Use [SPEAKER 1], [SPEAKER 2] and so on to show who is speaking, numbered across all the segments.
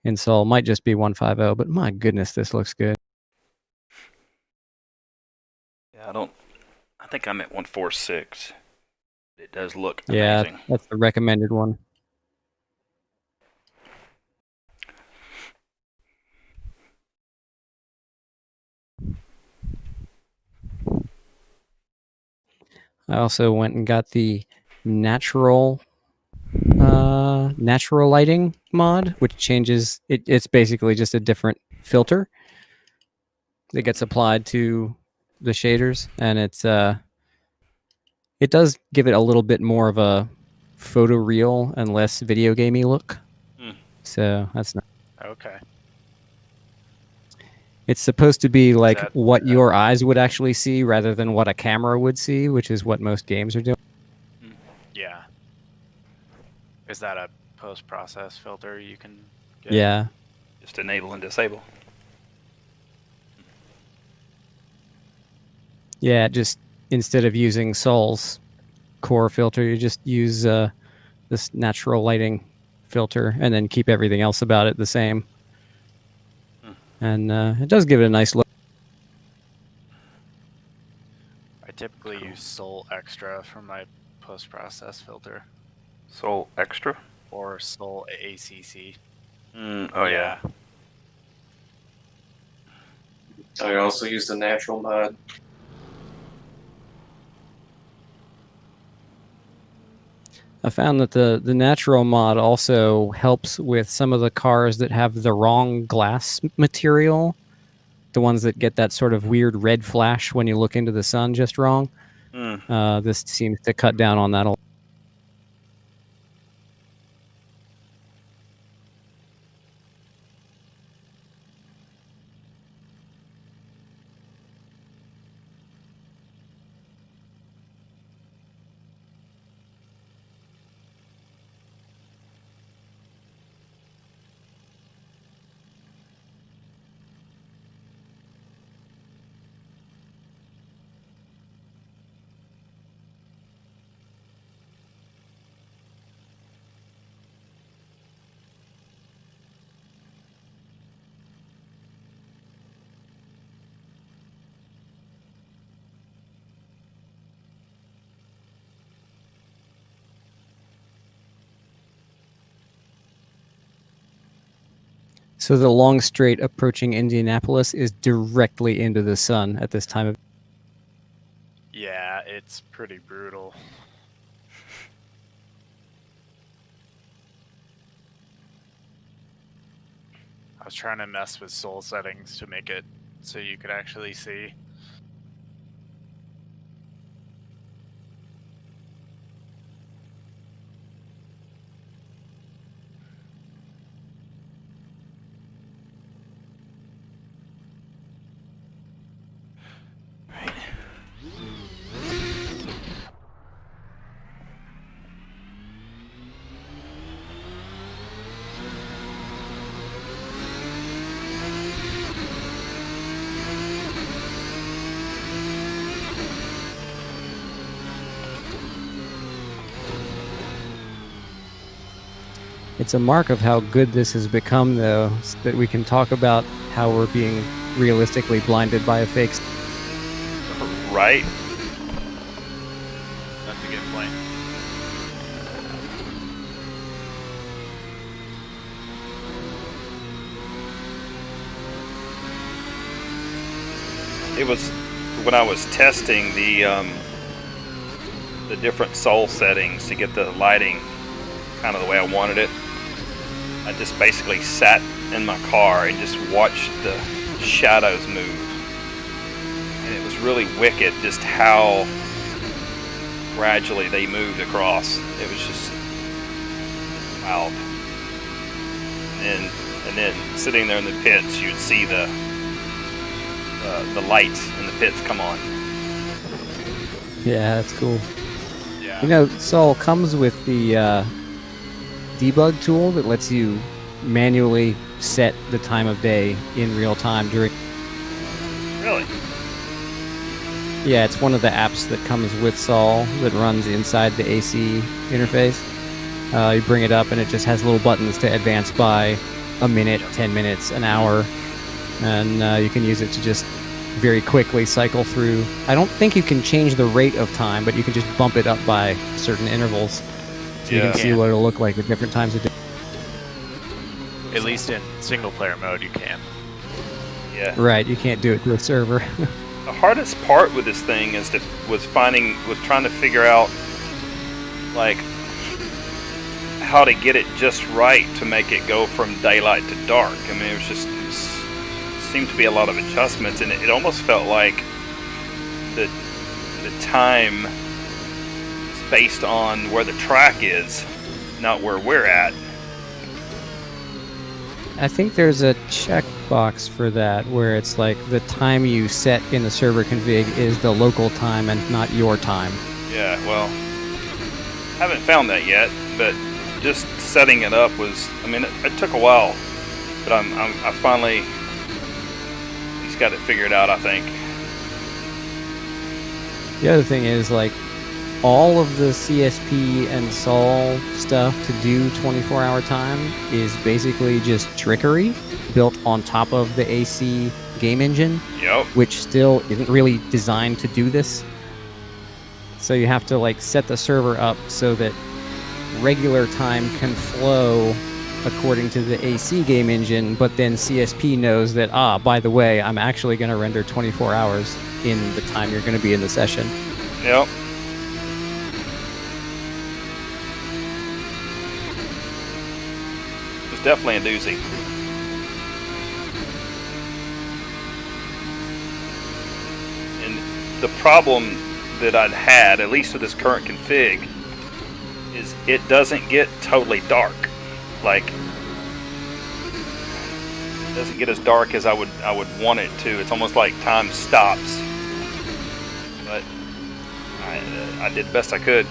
[SPEAKER 1] in Sol. Might just be 150, but my goodness, this looks good.
[SPEAKER 2] Yeah, I think I'm at 146. It does look
[SPEAKER 1] Yeah,
[SPEAKER 2] amazing.
[SPEAKER 1] that's the recommended one. I also went and got the natural lighting mod, which changes it. It's basically just a different filter that gets applied to the shaders, and it does give it a little bit more of a photoreal and less video gamey look. So that's nice.
[SPEAKER 3] Okay.
[SPEAKER 1] It's supposed to be like
[SPEAKER 3] that-
[SPEAKER 1] what your eyes would actually see rather than what a camera would see, which is what most games are doing.
[SPEAKER 3] Yeah. Is that a post-process filter you can get?
[SPEAKER 1] Yeah.
[SPEAKER 2] Just enable and disable.
[SPEAKER 1] Yeah, just instead of using Sol's core filter, you just use this natural lighting filter and then keep everything else about it the same. And it does give it a nice look.
[SPEAKER 3] I typically use Sol Extra for my post-process filter.
[SPEAKER 2] Sol Extra?
[SPEAKER 3] Or Sol ACC.
[SPEAKER 2] Oh yeah.
[SPEAKER 4] I also use the natural mod.
[SPEAKER 1] I found that the natural mod also helps with some of the cars that have the wrong glass material, the ones that get that sort of weird red flash when you look into the sun just wrong. This seems to cut down on that a lot. So the long straight approaching Indianapolis is directly into the sun at this time of.
[SPEAKER 3] Yeah, it's pretty brutal. I was trying to mess with Sol settings to make it so you could actually see.
[SPEAKER 1] It's a mark of how good this has become, though, that we can talk about how we're being realistically blinded by a fake.
[SPEAKER 2] Right?
[SPEAKER 3] That's a good point.
[SPEAKER 2] It was when I was testing the different Sol settings to get the lighting kind of the way I wanted it. I just basically sat in my car and just watched the shadows move. And it was really wicked just how gradually they moved across. It was just wild. And then sitting there in the pits, you'd see the lights in the pits come on.
[SPEAKER 1] Yeah, that's cool.
[SPEAKER 3] Yeah.
[SPEAKER 1] You know, Sol comes with the debug tool that lets you manually set the time of day in real time during.
[SPEAKER 2] Really?
[SPEAKER 1] Yeah, it's one of the apps that comes with Sol that runs inside the AC interface. You bring it up and it just has little buttons to advance by a minute, 10 minutes, an hour, and you can use it to just very quickly cycle through. I don't think you can change the rate of time, but you can just bump it up by certain intervals, so you
[SPEAKER 2] Yeah.
[SPEAKER 1] can see what it'll look like at different times of day.
[SPEAKER 3] At least in single player mode, you can.
[SPEAKER 2] Yeah.
[SPEAKER 1] Right, you can't do it to a server.
[SPEAKER 2] The hardest part with this thing was trying to figure out like how to get it just right to make it go from daylight to dark. I mean, seemed to be a lot of adjustments, and it almost felt like the time is based on where the track is, not where we're at.
[SPEAKER 1] I think there's a checkbox for that where it's like the time you set in the server config is the local time and not your time.
[SPEAKER 2] Yeah, well, haven't found that yet, but just setting it up was, I mean, it took a while, but I finally at least got it figured out, I think.
[SPEAKER 1] The other thing is, like, all of the CSP and SOL stuff to do 24-hour time is basically just trickery built on top of the AC game engine,
[SPEAKER 2] Yep.
[SPEAKER 1] which still isn't really designed to do this. So you have to, like, set the server up so that regular time can flow according to the AC game engine, but then CSP knows that, by the way, I'm actually going to render 24 hours in the time you're going to be in the session.
[SPEAKER 2] Yep. It was definitely a doozy. And the problem that I'd had, at least with this current config, is it doesn't get totally dark. Like, it doesn't get as dark as I would want it to. It's almost like time stops. But I did the best I could.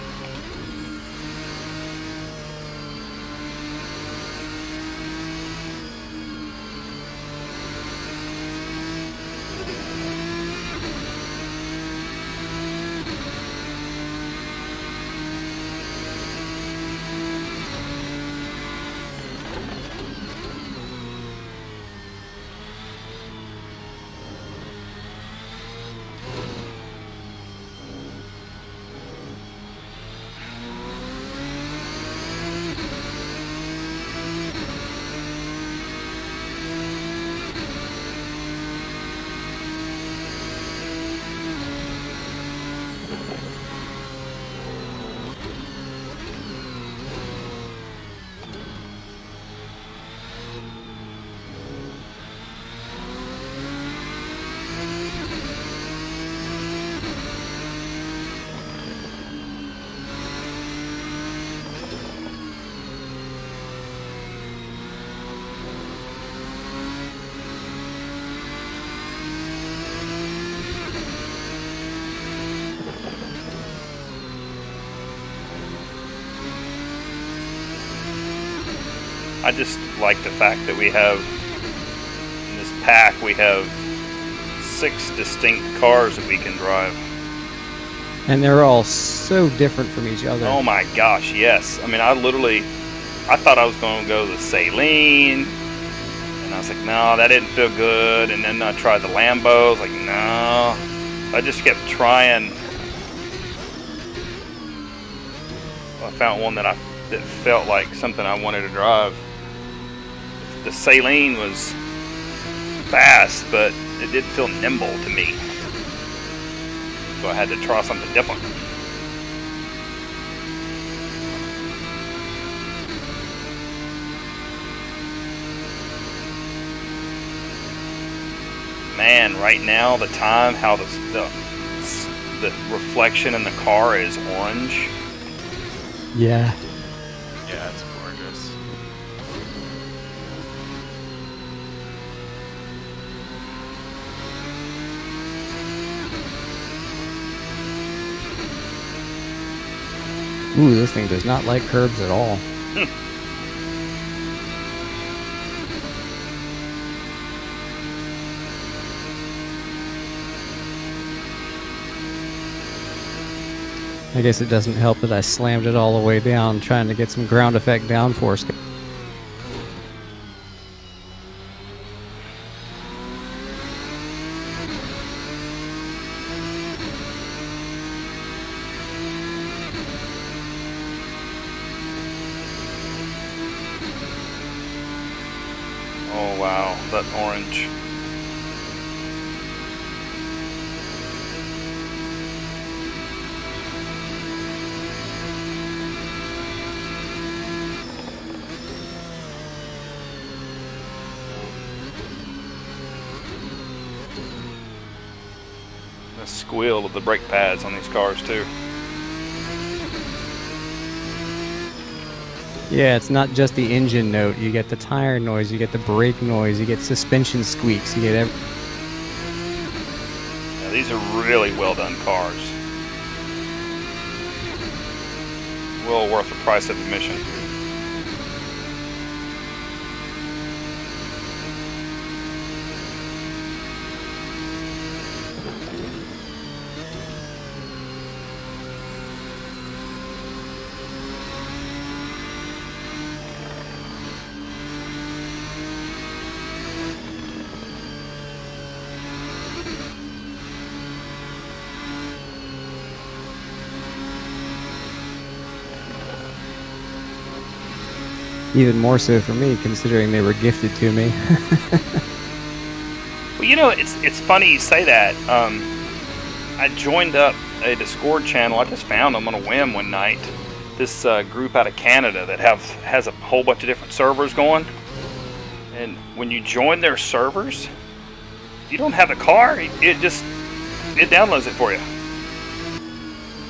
[SPEAKER 2] I just like the fact that we have, in this pack, we have 6 distinct cars that we can drive.
[SPEAKER 1] And they're all so different from each other.
[SPEAKER 2] Oh my gosh, yes. I mean, I thought I was going to go the Saline, and I was like, no, that didn't feel good. And then I tried the Lambo, I was like, no. I just kept trying. I found one that felt like something I wanted to drive. The Saline was fast, but it didn't feel nimble to me. So I had to try something different. Man, right now the time, how the reflection in the car is orange.
[SPEAKER 1] Yeah.
[SPEAKER 3] Yeah, it's gorgeous.
[SPEAKER 1] Ooh, this thing does not like curbs at all. I guess it doesn't help that I slammed it all the way down trying to get some ground effect downforce.
[SPEAKER 2] Oh wow, that orange. The squeal of the brake pads on these cars too.
[SPEAKER 1] Yeah, it's not just the engine note. You get the tire noise, you get the brake noise, you get suspension squeaks, you get
[SPEAKER 2] Yeah, these are really well done cars. Well worth the price of admission.
[SPEAKER 1] even more so for me, considering they were gifted to me.
[SPEAKER 2] Well, you know, it's funny you say that. I joined up a Discord channel. I just found them on a whim one night. This group out of Canada that has a whole bunch of different servers going. And when you join their servers, if you don't have a car, it downloads it for you.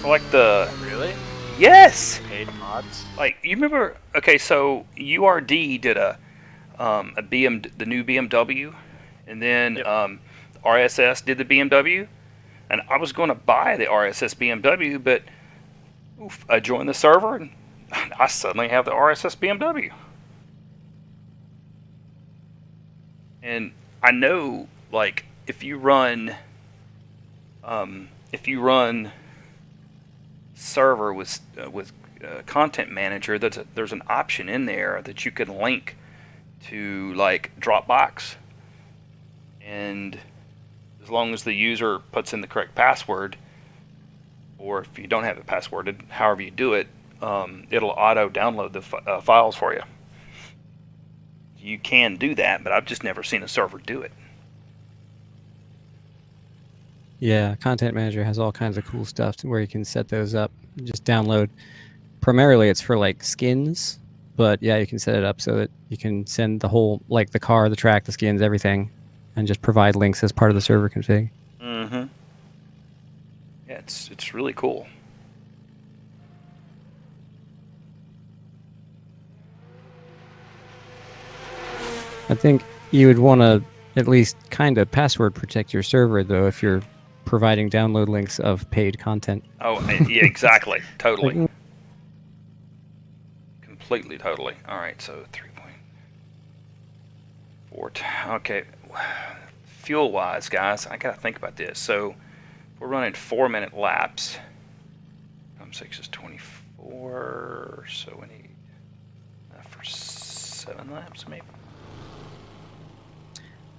[SPEAKER 2] So like the
[SPEAKER 3] Really?
[SPEAKER 2] yes,
[SPEAKER 3] Paid mods?
[SPEAKER 2] like you remember? Okay, so URD did the new BMW, and then
[SPEAKER 3] Yep.
[SPEAKER 2] RSS did the BMW, and I was going to buy the RSS BMW, but I joined the server and I suddenly have the RSS BMW. And I know, like, if you run server with content manager, there's an option in there that you can link to like Dropbox, and as long as the user puts in the correct password, or if you don't have the password, however you do it, it'll auto download the files for you. You can do that, but I've just never seen a server do it.
[SPEAKER 1] Yeah, Content Manager has all kinds of cool stuff where you can set those up. Just download. Primarily, it's for like skins, but yeah, you can set it up so that you can send the whole, like the car, the track, the skins, everything, and just provide links as part of the server config.
[SPEAKER 2] Mm-hmm. Yeah, it's really cool.
[SPEAKER 1] I think you would want to at least kind of password protect your server, though, if you're providing download links of paid content.
[SPEAKER 2] Oh, yeah, exactly. Totally.
[SPEAKER 1] Like,
[SPEAKER 2] Completely, totally. All right, so 3.4. Okay. Fuel-wise, guys, I got to think about this. So we're running 4-minute laps. 6 is 24, so we need for 7 laps, maybe.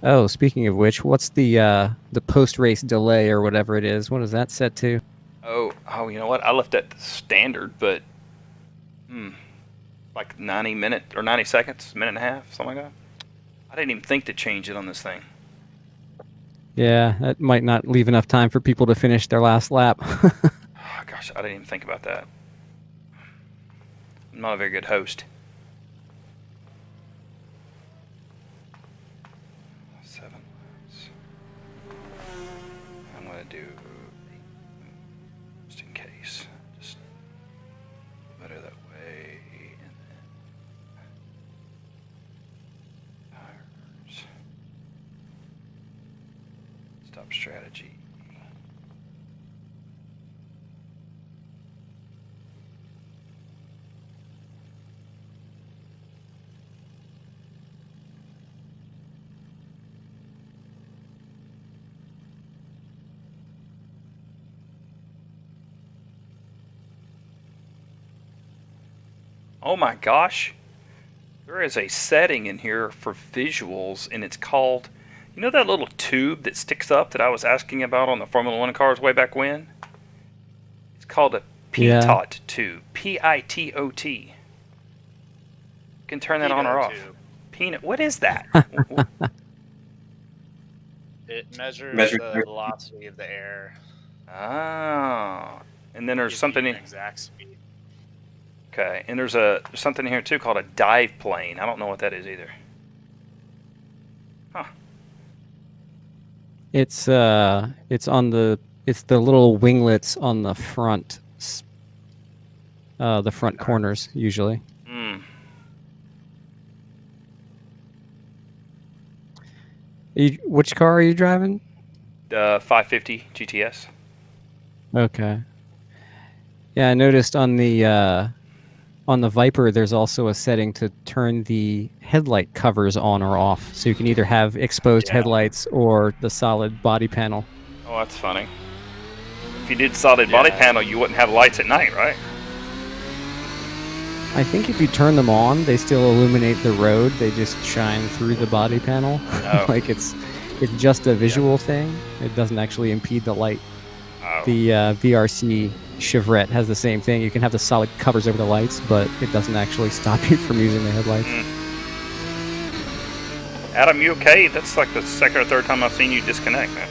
[SPEAKER 1] oh, speaking of which, what's the post-race delay or whatever it is? What is that set to?
[SPEAKER 2] Oh, you know what? I left that standard, but like 90 minutes or 90 seconds, minute and a half, something like that. I didn't even think to change it on this thing.
[SPEAKER 1] Yeah, that might not leave enough time for people to finish their last lap.
[SPEAKER 2] Oh, gosh, I didn't even think about that. I'm not a very good host. 7 laps. I'm gonna do 8, just in case. Just better that way, and then tires. Stop strategy. Oh my gosh, there is a setting in here for visuals, and it's called, you know that little tube that sticks up that I was asking about on the Formula One cars way back when? It's called a
[SPEAKER 1] Yeah.
[SPEAKER 2] PITOT tube, Pitot. You can turn that on or off. Peanut. What is that?
[SPEAKER 3] It measures
[SPEAKER 4] Measure-
[SPEAKER 3] the velocity of the air.
[SPEAKER 2] Oh. And then there's
[SPEAKER 3] Gives you
[SPEAKER 2] something
[SPEAKER 3] an
[SPEAKER 2] in.
[SPEAKER 3] exact speed.
[SPEAKER 2] Okay. And there's something here too called a dive plane. I don't know what that is either. Huh.
[SPEAKER 1] It's the little winglets on the front, the front corners usually.
[SPEAKER 2] Hmm.
[SPEAKER 1] Which car are you driving?
[SPEAKER 2] 550 GTS.
[SPEAKER 1] Okay. Yeah, I noticed on the Viper, there's also a setting to turn the headlight covers on or off, so you can either have exposed
[SPEAKER 2] Yeah.
[SPEAKER 1] headlights or the solid body panel.
[SPEAKER 2] Oh, that's funny. If you did solid body
[SPEAKER 3] Yeah.
[SPEAKER 2] panel, you wouldn't have lights at night, right?
[SPEAKER 1] I think if you turn them on, they still illuminate the road. They just shine through the body panel.
[SPEAKER 2] Oh.
[SPEAKER 1] Like it's just a visual thing. It doesn't actually impede the light.
[SPEAKER 2] Oh.
[SPEAKER 1] The VRC Chevrolet has the same thing. You can have the solid covers over the lights, but it doesn't actually stop you from using the headlights.
[SPEAKER 2] Adam, you okay? That's like the second or third time I've seen you disconnect, man.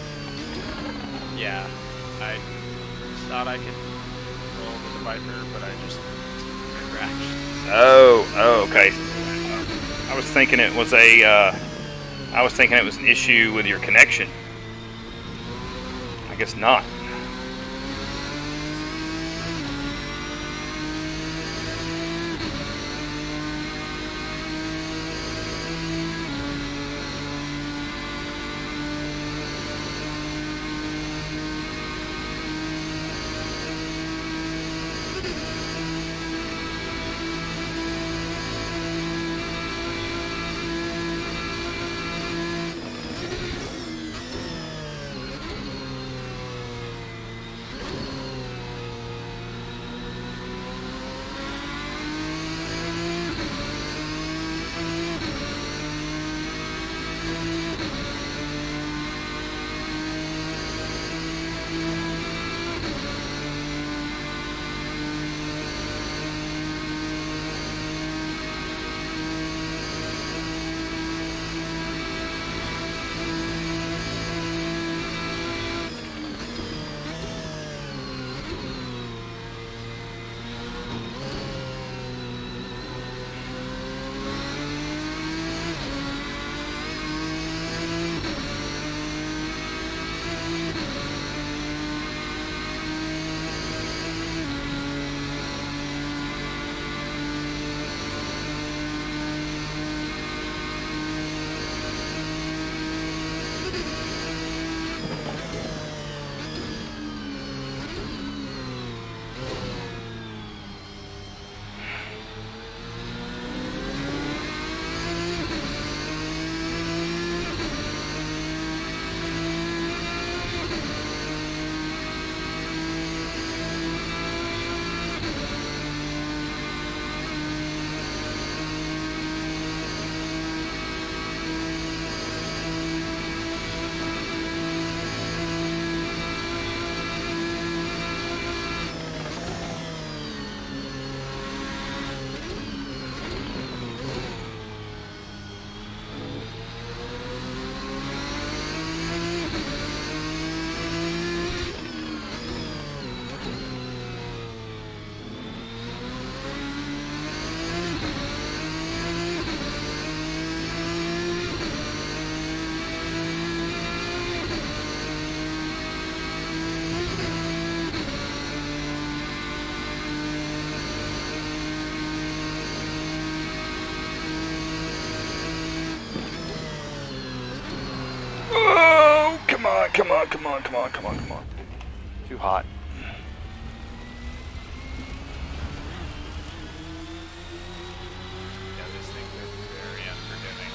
[SPEAKER 3] Yeah. I thought I could roll with the Viper, but I just crashed.
[SPEAKER 2] Oh, okay. I was thinking it was an issue with your connection. I guess not. Oh, come on. Too hot.
[SPEAKER 3] Yeah, these things are very unforgiving.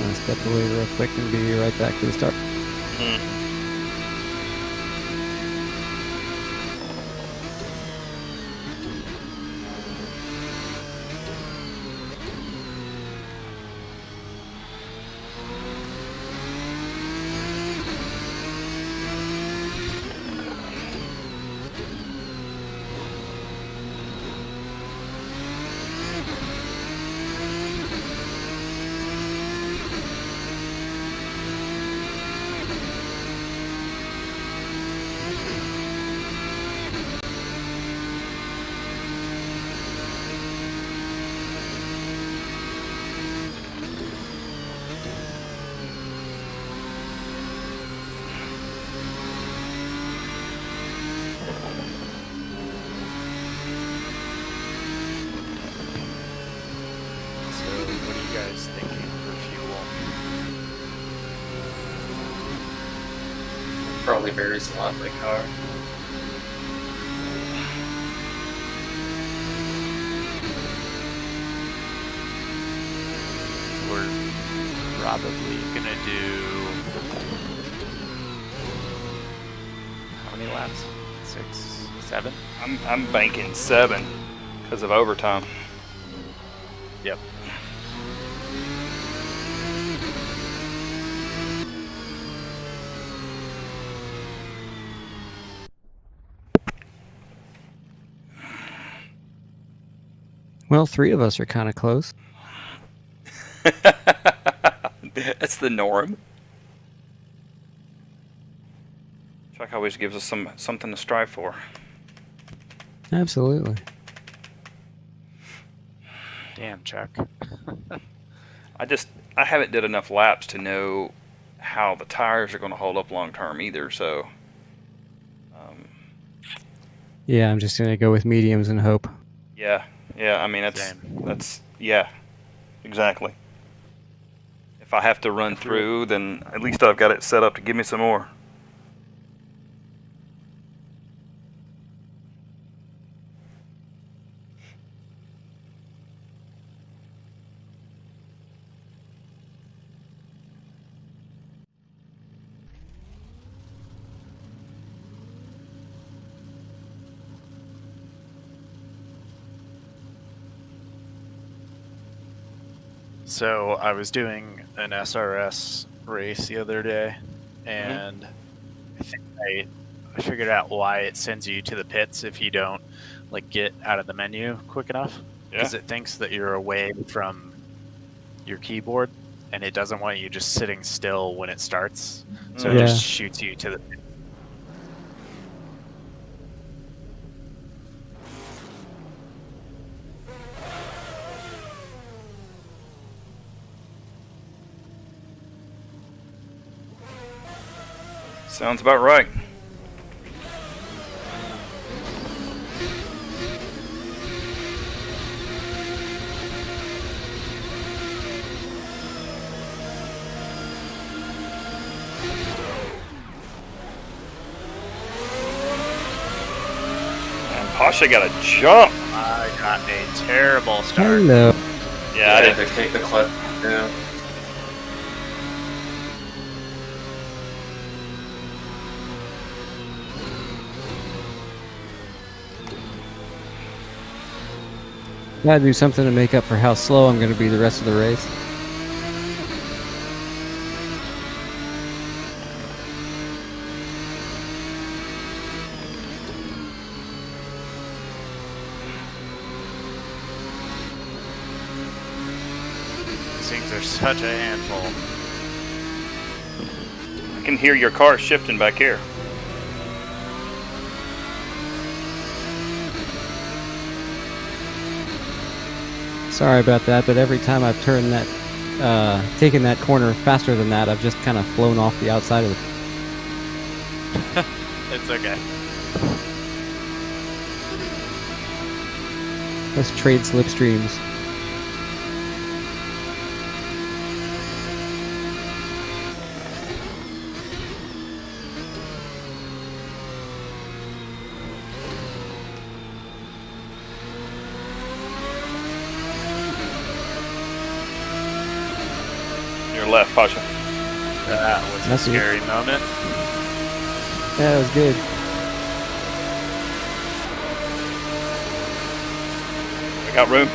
[SPEAKER 1] gonna step away real quick and be right back to the start.
[SPEAKER 2] Mhm.
[SPEAKER 3] So, what are you guys thinking for fuel?
[SPEAKER 4] Probably varies a lot by car.
[SPEAKER 3] We're probably gonna do how many laps? 6, 7?
[SPEAKER 2] I'm banking 7 because of overtime.
[SPEAKER 3] Yep.
[SPEAKER 1] Well, 3 of us are kind of close.
[SPEAKER 2] That's the norm. Chuck always gives us something to strive for.
[SPEAKER 1] Absolutely.
[SPEAKER 3] Damn, Chuck.
[SPEAKER 2] I haven't did enough laps to know how the tires are going to hold up long term either. So,
[SPEAKER 1] Yeah, I'm just gonna go with mediums and hope.
[SPEAKER 2] yeah. I mean,
[SPEAKER 3] Same.
[SPEAKER 2] that's exactly. If I have to run through, then at least I've got it set up to give me some more.
[SPEAKER 3] So I was doing an SRS race the other day, and I think I figured out why it sends you to the pits if you don't like get out of the menu quick enough, because it thinks that you're away from your keyboard, and it doesn't want you just sitting still when it starts, so it
[SPEAKER 1] Yeah.
[SPEAKER 3] just shoots you to the pit.
[SPEAKER 2] Sounds about right. And Pasha got a jump.
[SPEAKER 3] I got a terrible start.
[SPEAKER 1] Hello.
[SPEAKER 2] Yeah, I
[SPEAKER 4] I
[SPEAKER 2] did.
[SPEAKER 4] had to take the clutch down.
[SPEAKER 1] Gotta do something to make up for how slow I'm gonna be the rest of the race.
[SPEAKER 3] These things are such a handful.
[SPEAKER 2] I can hear your car shifting back here.
[SPEAKER 1] Sorry about that, but every time I've turned that, taken that corner faster than that, I've just kind of flown off the outside of the.
[SPEAKER 3] It's okay.
[SPEAKER 1] Let's trade slipstreams.
[SPEAKER 2] Your left, Pasha.
[SPEAKER 3] That was a
[SPEAKER 1] That's it.
[SPEAKER 3] scary moment.
[SPEAKER 1] Yeah, it was good.
[SPEAKER 2] I got room.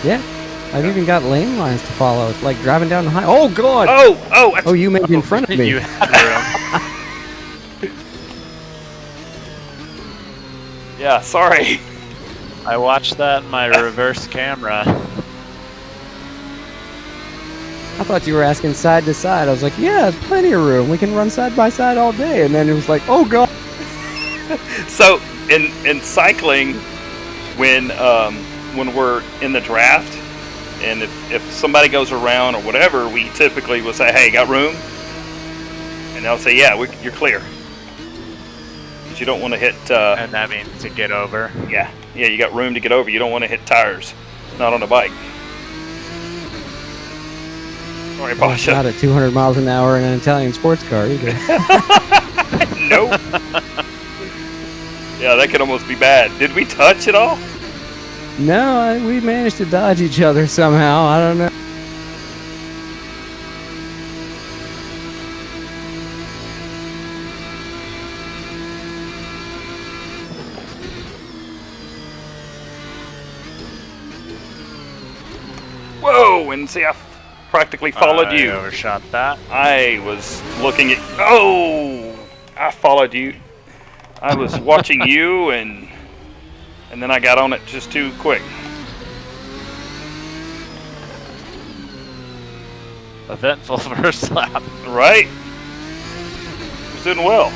[SPEAKER 1] Yeah. I've even got lane lines to follow. It's like driving down the high. Oh, God!
[SPEAKER 2] Oh,
[SPEAKER 1] You made it in front of me.
[SPEAKER 3] You had room.
[SPEAKER 2] yeah, sorry.
[SPEAKER 3] I watched that in my reverse camera.
[SPEAKER 1] I thought you were asking side to side. I was like, yeah, there's plenty of room. We can run side by side all day. And then it was like, oh, God.
[SPEAKER 2] So in cycling, when we're in the draft, and if somebody goes around or whatever, we typically will say, "Hey, got room?" And they'll say, "Yeah, you're clear." Because you don't want to hit.
[SPEAKER 3] And that means to get over.
[SPEAKER 2] Yeah, you got room to get over. You don't want to hit tires, not on a bike. Sorry, Pasha.
[SPEAKER 1] Not at 200 miles an hour in an Italian sports car either.
[SPEAKER 2] Nope. Yeah, that could almost be bad. Did we touch it all?
[SPEAKER 1] No, we managed to dodge each other somehow. I don't know.
[SPEAKER 2] Whoa, and see, I practically followed you.
[SPEAKER 3] I overshot that.
[SPEAKER 2] I was looking at... Oh! I followed you. I was watching you, and then I got on it just too quick.
[SPEAKER 3] Eventful first lap.
[SPEAKER 2] Right? Was doing well.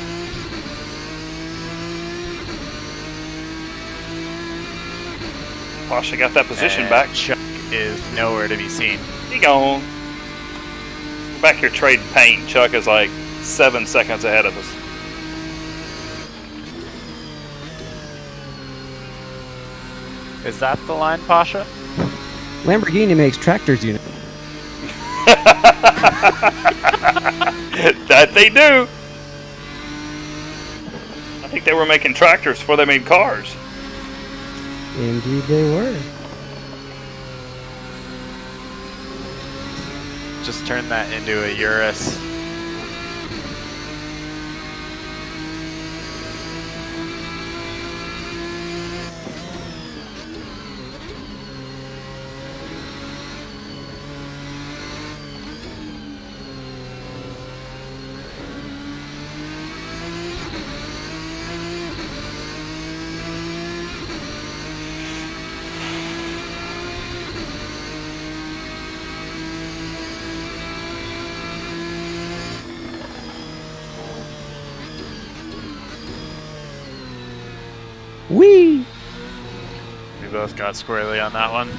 [SPEAKER 2] Pasha got that position
[SPEAKER 3] And
[SPEAKER 2] back.
[SPEAKER 3] Chuck is nowhere to be seen.
[SPEAKER 2] He gone. We're back here trading paint. Chuck is like 7 seconds ahead of us.
[SPEAKER 3] Is that the line, Pasha?
[SPEAKER 1] Lamborghini makes tractors, you know.
[SPEAKER 2] That they do. I think they were making tractors before they made cars.
[SPEAKER 1] Indeed they were.
[SPEAKER 3] Just turn that into a Urus.
[SPEAKER 1] Whee!
[SPEAKER 3] We both got squarely on that one.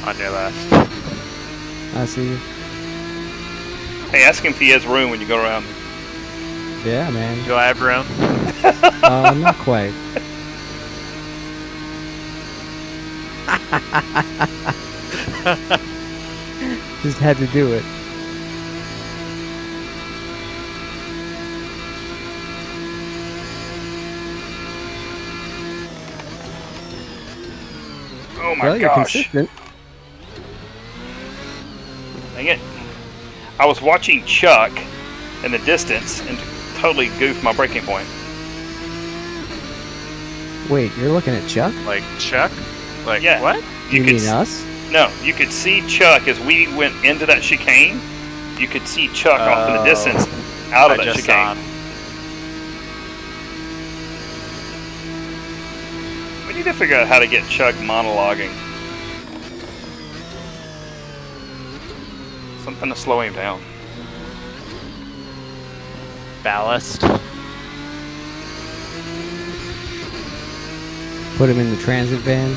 [SPEAKER 3] On your left.
[SPEAKER 1] I see you.
[SPEAKER 2] Hey, ask him if he has room when you go around.
[SPEAKER 1] Yeah, man.
[SPEAKER 3] Do I have room?
[SPEAKER 1] Not quite. Just had to do it.
[SPEAKER 2] Oh my
[SPEAKER 1] Well, you're
[SPEAKER 2] gosh.
[SPEAKER 1] consistent.
[SPEAKER 2] Dang it. I was watching Chuck in the distance and totally goofed my breaking point.
[SPEAKER 1] Wait, you're looking at Chuck?
[SPEAKER 3] Like Chuck? Like
[SPEAKER 2] Yeah.
[SPEAKER 3] what?
[SPEAKER 1] You
[SPEAKER 2] could
[SPEAKER 1] mean us?
[SPEAKER 2] No, you could see Chuck as we went into that chicane. You could see Chuck off in the distance out of
[SPEAKER 3] I
[SPEAKER 2] that
[SPEAKER 3] just saw
[SPEAKER 2] chicane.
[SPEAKER 3] him.
[SPEAKER 2] We need to figure out how to get Chuck monologuing. Something to slow him down.
[SPEAKER 3] Ballast.
[SPEAKER 1] Put him in the transit van.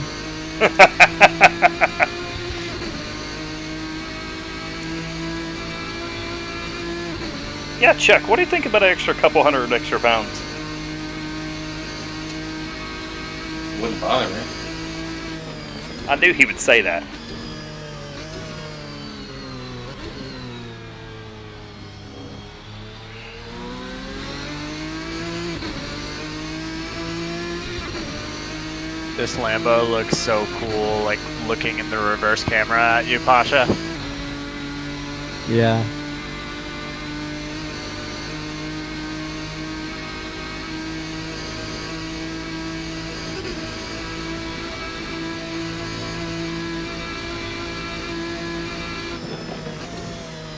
[SPEAKER 2] Yeah, Chuck, what do you think about an extra couple hundred extra pounds?
[SPEAKER 4] wouldn't bother me.
[SPEAKER 2] I knew he would say that.
[SPEAKER 3] This Lambo looks so cool, like looking in the reverse camera at you, Pasha.
[SPEAKER 1] Yeah.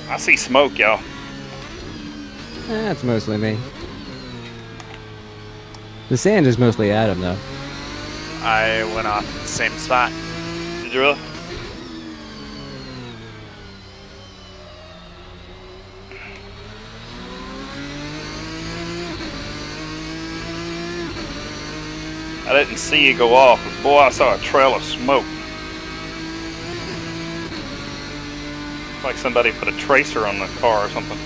[SPEAKER 2] I see smoke, y'all.
[SPEAKER 1] That's mostly me. The sand is mostly Adam, though.
[SPEAKER 3] I went off at the same spot.
[SPEAKER 2] Did you really? I didn't see you go off, but boy, I saw a trail of smoke. Like somebody put a tracer on the car or something.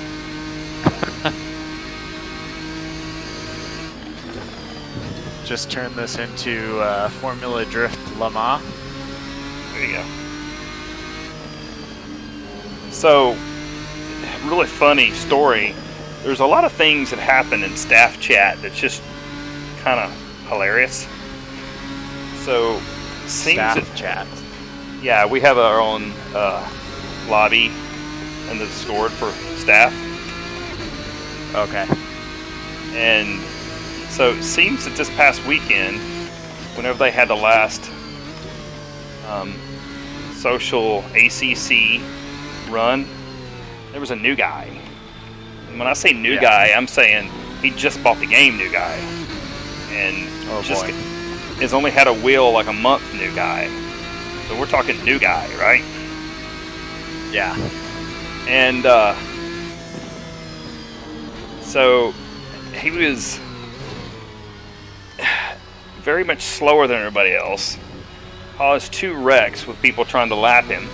[SPEAKER 3] Just turn this into Formula Drift Le Mans.
[SPEAKER 2] There you go. So, really funny story. There's a lot of things that happen in staff chat that's just kind of hilarious. So, seems
[SPEAKER 3] Staff
[SPEAKER 2] that,
[SPEAKER 3] chat.
[SPEAKER 2] yeah, we have our own lobby in the Discord for staff.
[SPEAKER 3] Okay.
[SPEAKER 2] And so it seems that this past weekend, whenever they had the last social ACC run, there was a new guy. And when I say new guy, I'm saying he just bought the game new guy. And has only had a wheel like a month new guy. So we're talking new guy, right?
[SPEAKER 3] Yeah.
[SPEAKER 2] And so he was very much slower than everybody else. Caused 2 wrecks with people trying to lap him.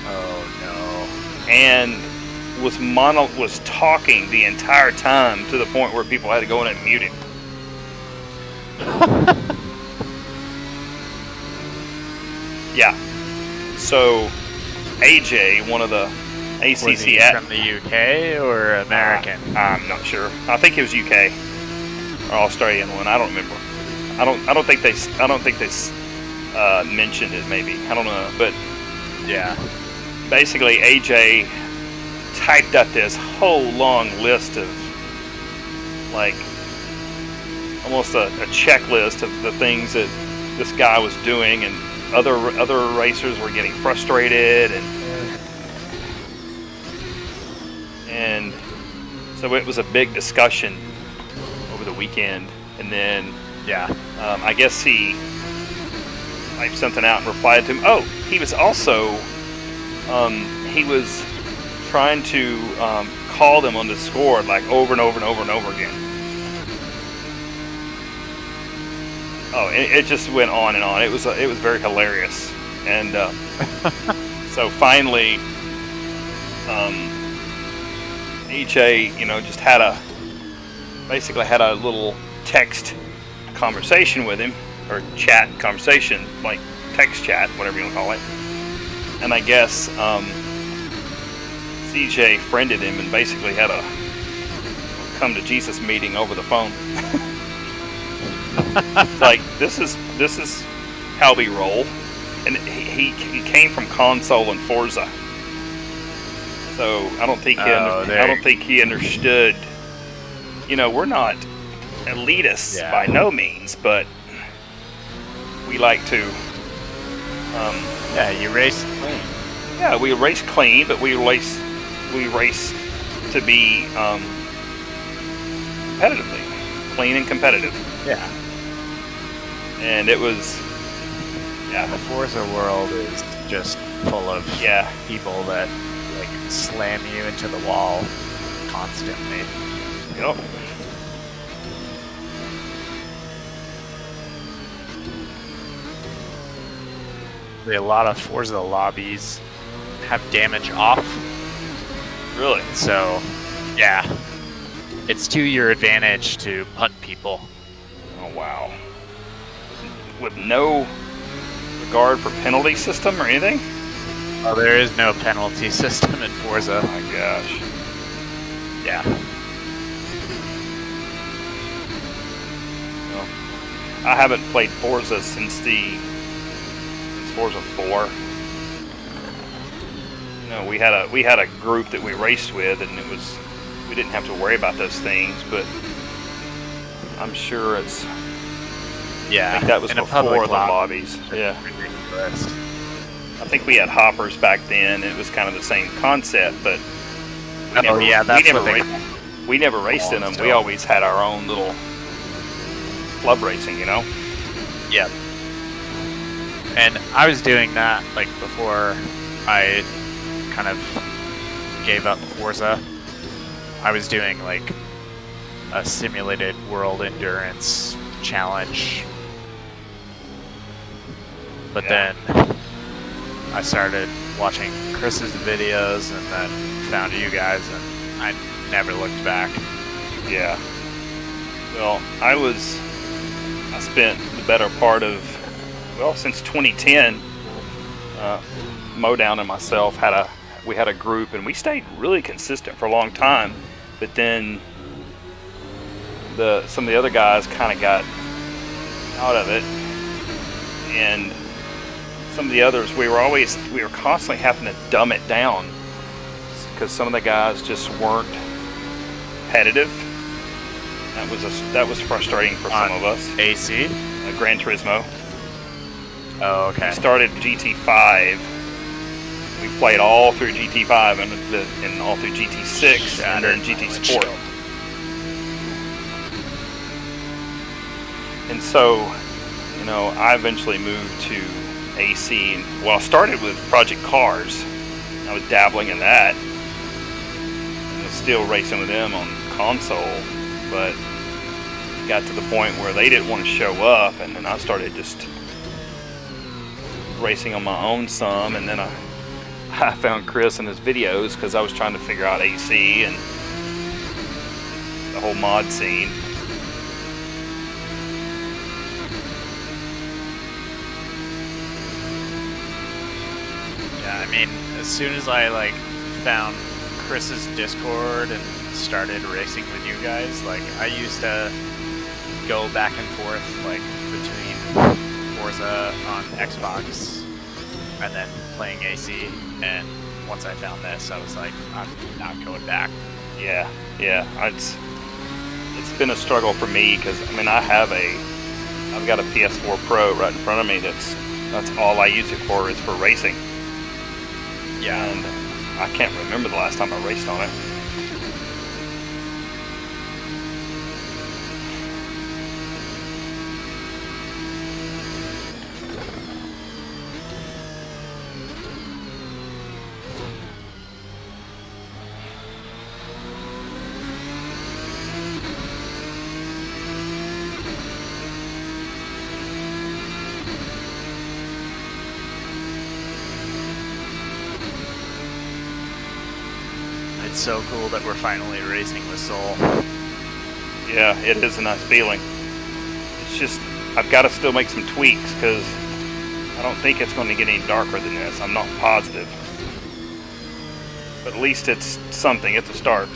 [SPEAKER 3] Oh no.
[SPEAKER 2] And was talking the entire time to the point where people had to go in and mute him. Yeah. So AJ, one of the ACC
[SPEAKER 3] Was he from the UK or American?
[SPEAKER 2] I'm not sure. I think it was UK or Australian one. I don't remember. I don't think they mentioned it. Maybe I don't know. But
[SPEAKER 3] Yeah.
[SPEAKER 2] basically, AJ typed up this whole long list of like almost a checklist of the things that this guy was doing, and other racers were getting frustrated, and so it was a big discussion over the weekend. And then I guess he typed something out and replied to him. Oh, he was also he was trying to call them on Discord like over and over and over and over again. Oh, it just went on and on. It was very hilarious. And so finally, EJ, just basically had a little text conversation with him, or chat conversation, like text chat, whatever you want to call it. And I guess CJ friended him and basically had a come to Jesus meeting over the phone. It's like this is how we roll, and he came from console and Forza, so I don't think he understood. We're not elitists by no means, but we like to.
[SPEAKER 3] You race clean.
[SPEAKER 2] Yeah, we race clean, but we race to be competitively clean and competitive.
[SPEAKER 3] Yeah.
[SPEAKER 2] And it was,
[SPEAKER 3] The Forza world is just full of people that like slam you into the wall constantly.
[SPEAKER 2] Yep.
[SPEAKER 3] A lot of Forza lobbies have damage off.
[SPEAKER 2] Really?
[SPEAKER 3] So, it's to your advantage to punt people.
[SPEAKER 2] Oh wow. with no regard for penalty system or anything.
[SPEAKER 3] Oh, there is no penalty system in Forza.
[SPEAKER 2] Oh my gosh.
[SPEAKER 3] Yeah.
[SPEAKER 2] Well, I haven't played Forza since Forza 4. You know, we had a group that we raced with, and we didn't have to worry about those things, but I'm sure it's.
[SPEAKER 3] Yeah.
[SPEAKER 2] I think that was
[SPEAKER 3] in a
[SPEAKER 2] before
[SPEAKER 3] public
[SPEAKER 2] the
[SPEAKER 3] lobby,
[SPEAKER 2] lobbies.
[SPEAKER 3] it's
[SPEAKER 2] Yeah.
[SPEAKER 3] ridiculous.
[SPEAKER 2] I think we had hoppers back then. It was kind of the same concept, but we never raced in them. We always had our own little club racing, you know?
[SPEAKER 3] Yep. And I was doing that like before I kind of gave up Forza. I was doing like a simulated world endurance challenge. But then I started watching Chris's videos and then found you guys, and I never looked back.
[SPEAKER 2] Yeah. Well, I spent the better part of, since 2010, Modown and myself we had a group, and we stayed really consistent for a long time, but then some of the other guys kind of got out of it, and some of the others, we were constantly having to dumb it down because some of the guys just weren't competitive. That was frustrating for some of us.
[SPEAKER 3] AC?
[SPEAKER 2] Gran Turismo.
[SPEAKER 3] Oh, okay.
[SPEAKER 2] We started GT5. We played all through GT5 and all through GT6 and then GT Sport. And so, you know, I eventually moved to AC. Well, I started with Project Cars. I was dabbling in that. And was still racing with them on console, but it got to the point where they didn't want to show up, and then I started just racing on my own some, and then I found Chris and his videos because I was trying to figure out AC and the whole mod scene.
[SPEAKER 3] Yeah, I mean, as soon as I like found Chris's Discord and started racing with you guys, like I used to go back and forth like between Forza on Xbox and then playing AC, and once I found this, I was like, I'm not going back.
[SPEAKER 2] Yeah, it's been a struggle for me because I mean I've got a PS4 Pro right in front of me. That's all I use it for is for racing.
[SPEAKER 3] Yeah,
[SPEAKER 2] and I can't remember the last time I raced on it.
[SPEAKER 3] it's so cool that we're finally racing with Soul.
[SPEAKER 2] Yeah, it is a nice feeling. It's just, I've got to still make some tweaks because I don't think it's going to get any darker than this. I'm not positive. But at least it's something. It's a start.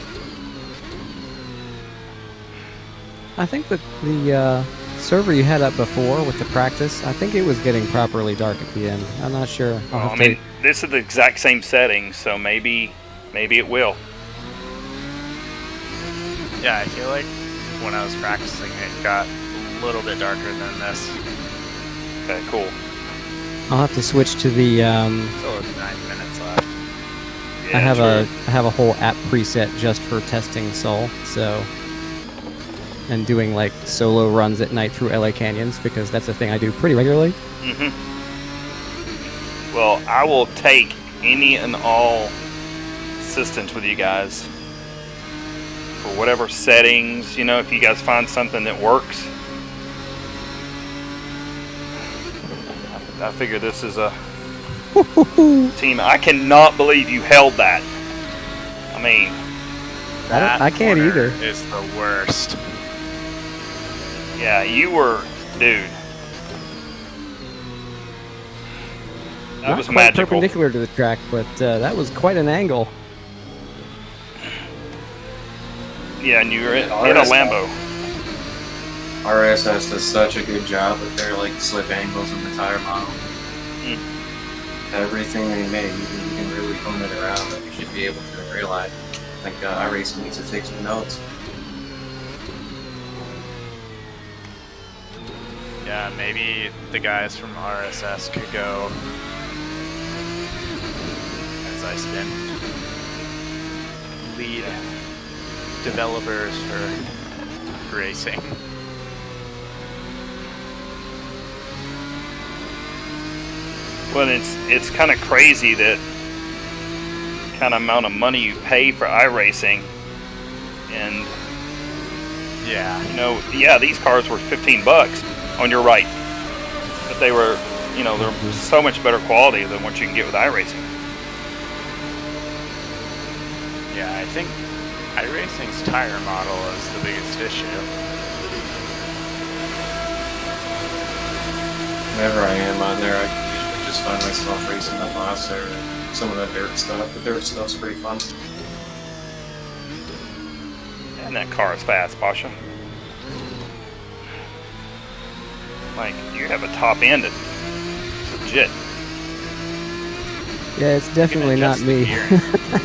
[SPEAKER 1] I think that the server you had up before with the practice, I think it was getting properly dark at the end. I'm not sure.
[SPEAKER 2] I mean, this is the exact same settings, so maybe it will.
[SPEAKER 3] Yeah, I feel like when I was practicing, it got a little bit darker than this.
[SPEAKER 2] Okay, cool.
[SPEAKER 1] I'll have to switch to the.
[SPEAKER 3] Still 9 minutes left.
[SPEAKER 2] Yeah,
[SPEAKER 1] I have
[SPEAKER 2] true.
[SPEAKER 1] a whole app preset just for testing Soul, so. And doing like solo runs at night through LA canyons because that's a thing I do pretty regularly.
[SPEAKER 2] Mm-hmm. Well, I will take any and all assistance with you guys for whatever settings, you know, if you guys find something that works. I figure this is a team. I cannot believe you held that. I mean,
[SPEAKER 1] I can't
[SPEAKER 3] corner
[SPEAKER 1] either.
[SPEAKER 3] Is the worst.
[SPEAKER 2] yeah, you were, dude. That
[SPEAKER 1] Not
[SPEAKER 2] was
[SPEAKER 1] quite
[SPEAKER 2] magical.
[SPEAKER 1] perpendicular to the track, but that was quite an angle.
[SPEAKER 2] Yeah, and you were in a Lambo.
[SPEAKER 4] RSS does such a good job with their like slip angles in the tire model.
[SPEAKER 2] Mm.
[SPEAKER 4] Everything they made, you can really hone it around, and you should be able to in real life. I think iRacing needs to take some notes.
[SPEAKER 3] Yeah, maybe the guys from RSS could go as I spin lead developers for racing.
[SPEAKER 2] Well, it's kind of crazy that kind of amount of money you pay for iRacing, and
[SPEAKER 3] Yeah.
[SPEAKER 2] you know, yeah, these cars were $15 on your right, but they were, you know, they're so much better quality than what you can get with iRacing.
[SPEAKER 3] Yeah, I think iRacing's tire model is the biggest issue.
[SPEAKER 4] Whenever I am on there, I usually just find myself racing the boss or some of the dirt stuff. The dirt stuff's pretty fun.
[SPEAKER 2] And that car is fast, Pasha. Like, you have a top end. It's legit.
[SPEAKER 1] Yeah, it's definitely not
[SPEAKER 3] adjust
[SPEAKER 1] me.
[SPEAKER 3] the gear.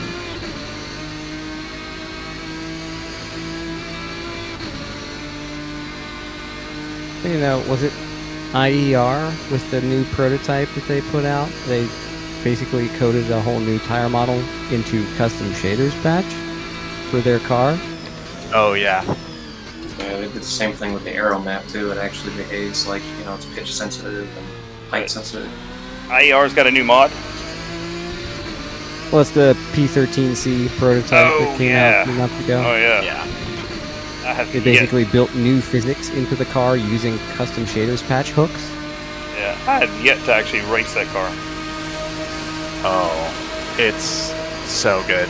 [SPEAKER 1] You know, was it IER with the new prototype that they put out? They basically coded a whole new tire model into custom shaders patch for their car.
[SPEAKER 3] Oh yeah.
[SPEAKER 4] Yeah, they did the same thing with the aero map too. It actually behaves like, you know, it's pitch sensitive and height sensitive.
[SPEAKER 2] IER's got a new mod.
[SPEAKER 1] Well, it's the P13C prototype
[SPEAKER 2] Oh,
[SPEAKER 1] that came
[SPEAKER 2] yeah.
[SPEAKER 1] out a month ago.
[SPEAKER 2] Oh yeah.
[SPEAKER 3] Yeah.
[SPEAKER 2] I have
[SPEAKER 1] They basically built new physics into the car using custom shaders patch hooks.
[SPEAKER 2] Yeah, I have yet to actually race that car.
[SPEAKER 3] Oh, it's so good.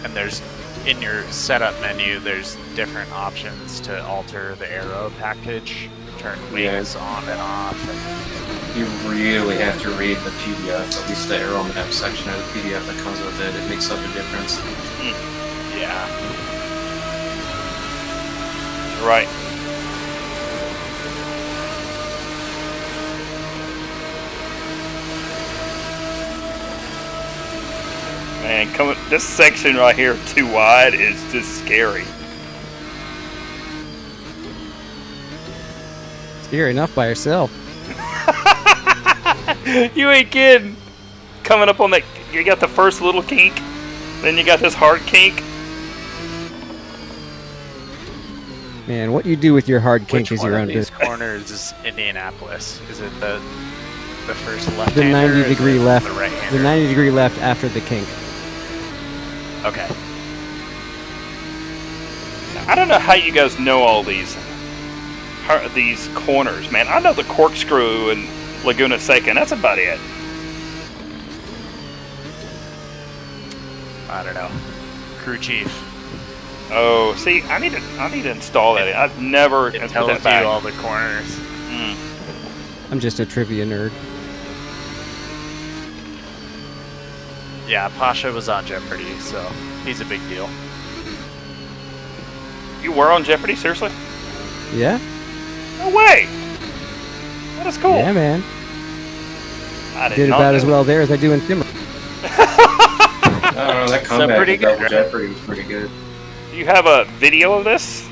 [SPEAKER 3] And there's, in your setup menu, there's different options to alter the aero package, turn wings on and off. And
[SPEAKER 4] You really have to read the PDF, at least the aero map section of the PDF that comes with it. It makes such a difference.
[SPEAKER 3] yeah.
[SPEAKER 2] Right. Man, this section right here, too wide, is just scary.
[SPEAKER 1] Scary enough by yourself.
[SPEAKER 2] You ain't kidding. Coming up on that, you got the first little kink, then you got this hard kink.
[SPEAKER 1] Man, what you do with your hard kink
[SPEAKER 3] Which
[SPEAKER 1] is
[SPEAKER 3] one
[SPEAKER 1] your
[SPEAKER 3] of
[SPEAKER 1] own
[SPEAKER 3] these
[SPEAKER 1] business.
[SPEAKER 3] corners is Indianapolis? Is it the first left
[SPEAKER 1] The 90 degree left.
[SPEAKER 3] The right
[SPEAKER 1] The 90 degree left after the kink.
[SPEAKER 3] Okay.
[SPEAKER 2] I don't know how you guys know all these corners, man. I know the corkscrew and Laguna Seca, and that's about it.
[SPEAKER 3] I don't know. Crew chief.
[SPEAKER 2] Oh, see, I need to install that. I've never
[SPEAKER 3] It
[SPEAKER 2] put
[SPEAKER 3] tells
[SPEAKER 2] that
[SPEAKER 3] you
[SPEAKER 2] back.
[SPEAKER 3] all the corners.
[SPEAKER 2] Mm.
[SPEAKER 1] I'm just a trivia nerd.
[SPEAKER 3] Yeah, Pasha was on Jeopardy, so he's a big deal.
[SPEAKER 2] You were on Jeopardy, seriously?
[SPEAKER 1] Yeah?
[SPEAKER 2] No way. That is cool.
[SPEAKER 1] Yeah, man.
[SPEAKER 2] I
[SPEAKER 1] Did
[SPEAKER 2] not
[SPEAKER 1] about
[SPEAKER 2] know
[SPEAKER 1] as well there as I do in Timber.
[SPEAKER 4] I don't know, that comeback
[SPEAKER 3] pretty
[SPEAKER 4] in
[SPEAKER 3] good,
[SPEAKER 4] Double
[SPEAKER 3] right?
[SPEAKER 4] Jeopardy was pretty good.
[SPEAKER 2] Do you have a video of this?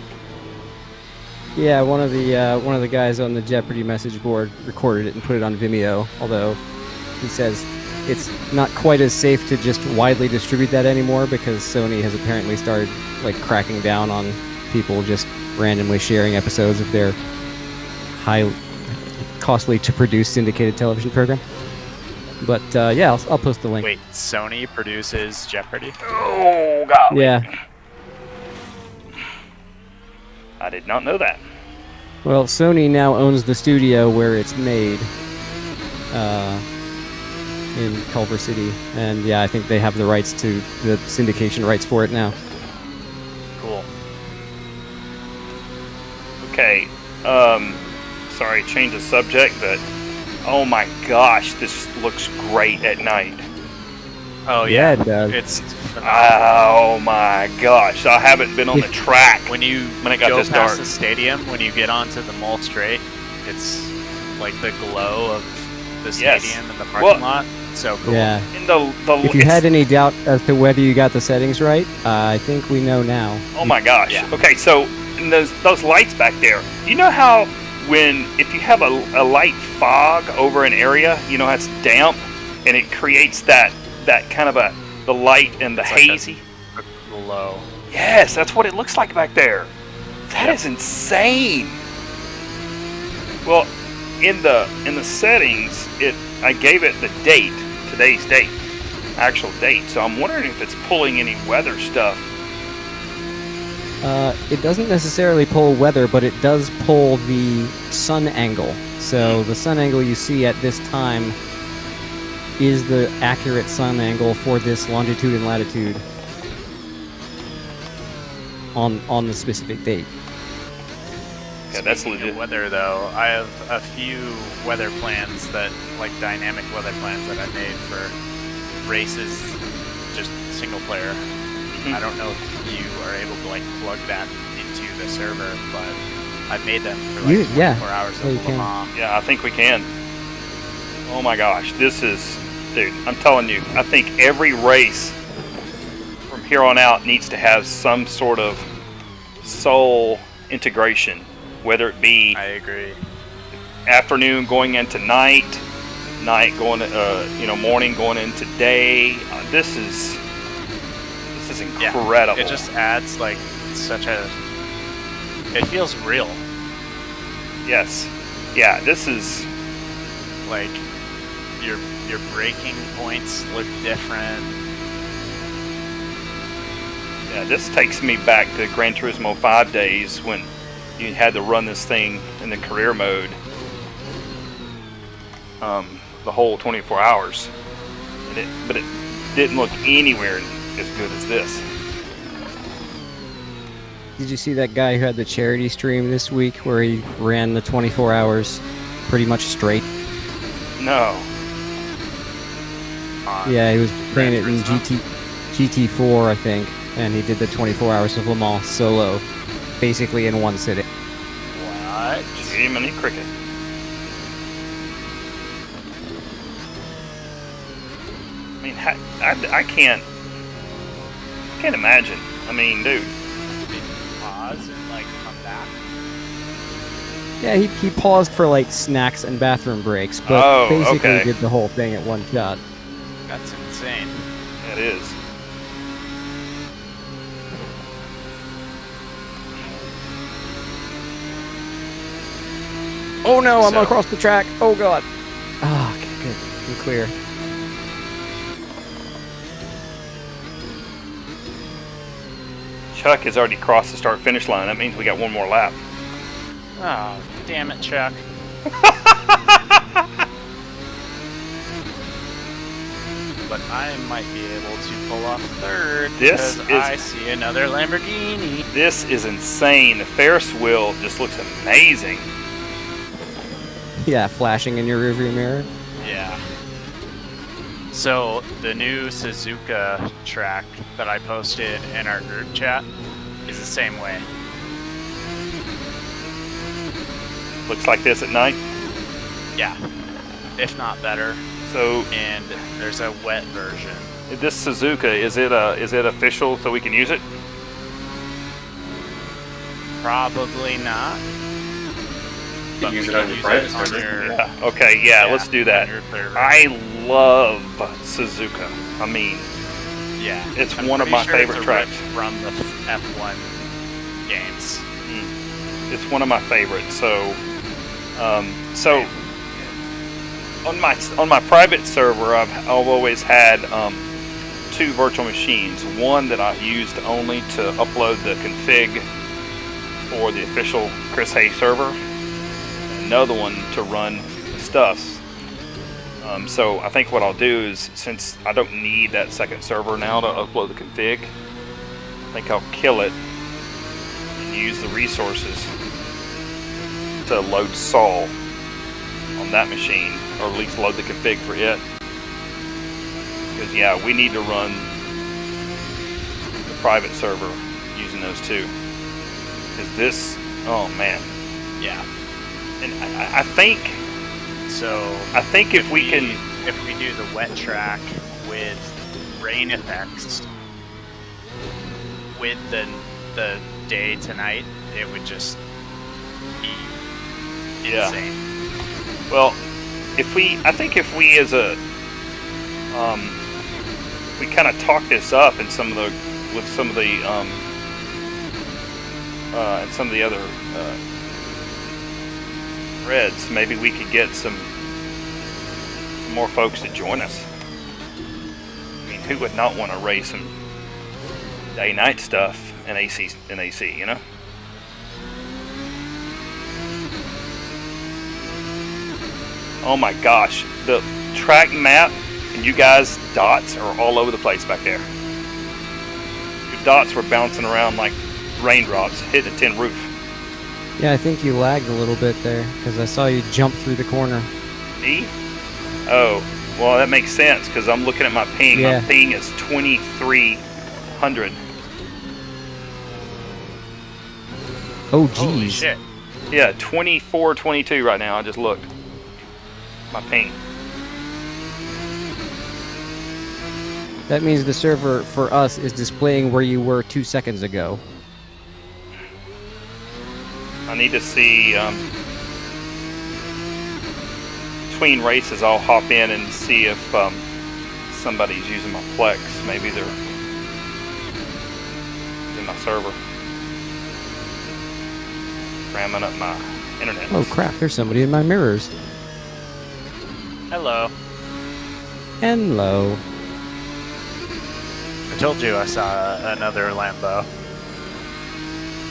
[SPEAKER 1] Yeah, one of the guys on the Jeopardy message board recorded it and put it on Vimeo, although he says it's not quite as safe to just widely distribute that anymore because Sony has apparently started like cracking down on people just randomly sharing episodes of their high costly to produce syndicated television program. But yeah, I'll post the link.
[SPEAKER 3] Wait, Sony produces Jeopardy?
[SPEAKER 2] Oh, God.
[SPEAKER 1] Yeah.
[SPEAKER 2] I did not know that.
[SPEAKER 1] Well, Sony now owns the studio where it's made in Culver City, and yeah, I think they have the rights to the syndication rights for it now.
[SPEAKER 3] Cool.
[SPEAKER 2] Okay. Sorry, change the subject, but Oh my gosh, this looks great at night.
[SPEAKER 3] Oh
[SPEAKER 1] Yeah,
[SPEAKER 3] yeah,
[SPEAKER 1] it does.
[SPEAKER 3] it's phenomenal.
[SPEAKER 2] Oh my gosh, I haven't been on the track
[SPEAKER 3] When you
[SPEAKER 2] when it got
[SPEAKER 3] go
[SPEAKER 2] this
[SPEAKER 3] past
[SPEAKER 2] dark.
[SPEAKER 3] the stadium, when you get onto the mall straight, it's like the glow of the
[SPEAKER 2] Yes.
[SPEAKER 3] stadium and the parking
[SPEAKER 2] Well-
[SPEAKER 3] lot. So cool.
[SPEAKER 1] Yeah.
[SPEAKER 2] In the
[SPEAKER 1] If you had any doubt as to whether you got the settings right, I think we know now.
[SPEAKER 2] Oh my gosh.
[SPEAKER 3] Yeah.
[SPEAKER 2] Okay, so in those lights back there, you know how if you have a light fog over an area, you know how it's damp and it creates that kind of the light and the
[SPEAKER 3] It's like a-
[SPEAKER 2] hazy?
[SPEAKER 3] A glow.
[SPEAKER 2] Yes, that's what it looks like back there. That
[SPEAKER 3] Yep.
[SPEAKER 2] is insane. Well, in the settings, I gave it the date, today's date, actual date. So I'm wondering if it's pulling any weather stuff.
[SPEAKER 1] It doesn't necessarily pull weather, but it does pull the sun angle. So the sun angle you see at this time is the accurate sun angle for this longitude and latitude on the specific date.
[SPEAKER 2] Yeah, that's
[SPEAKER 3] Speaking
[SPEAKER 2] legit.
[SPEAKER 3] of weather, though, I have a few weather plans like dynamic weather plans that I made for races, just single player.
[SPEAKER 2] Mhm.
[SPEAKER 3] I don't know if you are able to like plug that into the server, but I made them for like 24 hours
[SPEAKER 1] Yeah, you
[SPEAKER 3] of Le
[SPEAKER 1] can.
[SPEAKER 3] Mans.
[SPEAKER 2] Yeah, I think we can. Oh my gosh, this is, dude, I'm telling you, I think every race from here on out needs to have some sort of soul integration, whether it be
[SPEAKER 3] I agree.
[SPEAKER 2] afternoon going into night, night going to, morning going into day. This is
[SPEAKER 3] Yeah,
[SPEAKER 2] incredible.
[SPEAKER 3] it just adds like such a. It feels real.
[SPEAKER 2] Yes, yeah, this is.
[SPEAKER 3] Like your braking points look different.
[SPEAKER 2] Yeah, this takes me back to Gran Turismo 5 days when you had to run this thing in the career mode the whole 24 hours. But it didn't look anywhere as good as this.
[SPEAKER 1] Did you see that guy who had the charity stream this week where he ran the 24 hours pretty much straight?
[SPEAKER 2] No.
[SPEAKER 1] Yeah, he was playing it in
[SPEAKER 3] Turismo?
[SPEAKER 1] GT4, I think, and he did the 24 hours of Le Mans solo, basically in one sitting.
[SPEAKER 3] What?
[SPEAKER 2] Jiminy Cricket. I mean, I can't imagine. I mean, dude.
[SPEAKER 3] Pause and like come back.
[SPEAKER 1] Yeah, he paused for like snacks and bathroom breaks, but
[SPEAKER 2] Oh,
[SPEAKER 1] basically
[SPEAKER 2] okay.
[SPEAKER 1] did the whole thing at one shot.
[SPEAKER 3] That's insane.
[SPEAKER 2] It is.
[SPEAKER 1] Oh no, I'm
[SPEAKER 3] So-
[SPEAKER 1] across the track. Oh god. Ah, okay, good. I'm clear.
[SPEAKER 2] Chuck has already crossed the start-finish line. That means we got one more lap.
[SPEAKER 3] Oh, damn it, Chuck. But I might be able to pull off third
[SPEAKER 2] This
[SPEAKER 3] because
[SPEAKER 2] is-
[SPEAKER 3] I see another Lamborghini.
[SPEAKER 2] This is insane. The Ferris wheel just looks amazing.
[SPEAKER 1] Yeah, flashing in your rearview mirror.
[SPEAKER 3] Yeah. So the new Suzuka track that I posted in our group chat is the same way.
[SPEAKER 2] Looks like this at night.
[SPEAKER 3] Yeah. If not better.
[SPEAKER 2] So
[SPEAKER 3] And there's a wet version.
[SPEAKER 2] this Suzuka, is it official so we can use it?
[SPEAKER 3] Probably not.
[SPEAKER 4] You
[SPEAKER 3] But
[SPEAKER 4] can use
[SPEAKER 3] we
[SPEAKER 4] it on
[SPEAKER 3] can
[SPEAKER 4] your
[SPEAKER 3] use
[SPEAKER 4] private
[SPEAKER 3] it on
[SPEAKER 4] server.
[SPEAKER 3] your-
[SPEAKER 2] Yeah. Okay. Yeah. Let's do that.
[SPEAKER 3] on your server.
[SPEAKER 2] I love Suzuka. I mean,
[SPEAKER 3] Yeah.
[SPEAKER 2] it's
[SPEAKER 3] I'm
[SPEAKER 2] one of
[SPEAKER 3] pretty
[SPEAKER 2] my
[SPEAKER 3] sure it's
[SPEAKER 2] favorite
[SPEAKER 3] a
[SPEAKER 2] tracks.
[SPEAKER 3] rip from the F1 games.
[SPEAKER 2] It's one of my favorites. So on my private server, I've always had two virtual machines. One that I used only to upload the config for the official Chris Hay server. Another one to run stuffs. So I think what I'll do is, since I don't need that second server now to upload the config, I think I'll kill it and use the resources to load Sol. on that machine, or at least load the config for it. Because yeah, we need to run the private server using those two. Because this, oh man,
[SPEAKER 3] Yeah.
[SPEAKER 2] and I think if we can,
[SPEAKER 3] if we do the wet track with rain effects with the day to night, it would just be insane.
[SPEAKER 2] Well, I think if we as a, we kind of talk this up in some of the other threads, maybe we could get some more folks to join us. I mean, who would not want to race some day-night stuff in AC, you know? Oh my gosh, the track map and you guys' dots are all over the place back there. Your dots were bouncing around like raindrops hitting a tin roof.
[SPEAKER 1] Yeah, I think you lagged a little bit there because I saw you jump through the corner.
[SPEAKER 2] Me? Oh, well that makes sense because I'm looking at my ping.
[SPEAKER 1] Yeah.
[SPEAKER 2] My ping is 2300.
[SPEAKER 1] Oh,
[SPEAKER 3] Holy
[SPEAKER 1] geez.
[SPEAKER 3] shit.
[SPEAKER 2] Yeah, 2422 right now. I just looked. My ping.
[SPEAKER 1] That means the server for us is displaying where you were 2 seconds ago.
[SPEAKER 2] I need to see between races. I'll hop in and see if somebody's using my Plex. Maybe they're in my server, ramming up my internet.
[SPEAKER 1] Oh crap, there's somebody in my mirrors.
[SPEAKER 3] Hello.
[SPEAKER 1] Hello.
[SPEAKER 3] I told you I saw another Lambo.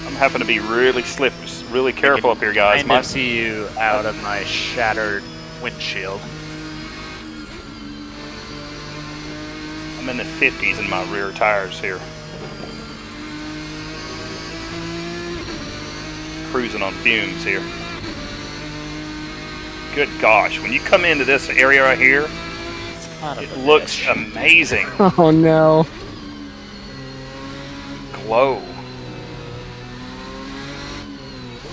[SPEAKER 2] I'm having to be really careful up here, guys.
[SPEAKER 3] I see you out of my shattered windshield.
[SPEAKER 2] I'm in the 50s in my rear tires here. Cruising on fumes here. Good gosh, when you come into this area right here, it looks amazing.
[SPEAKER 1] Oh no.
[SPEAKER 2] Glow.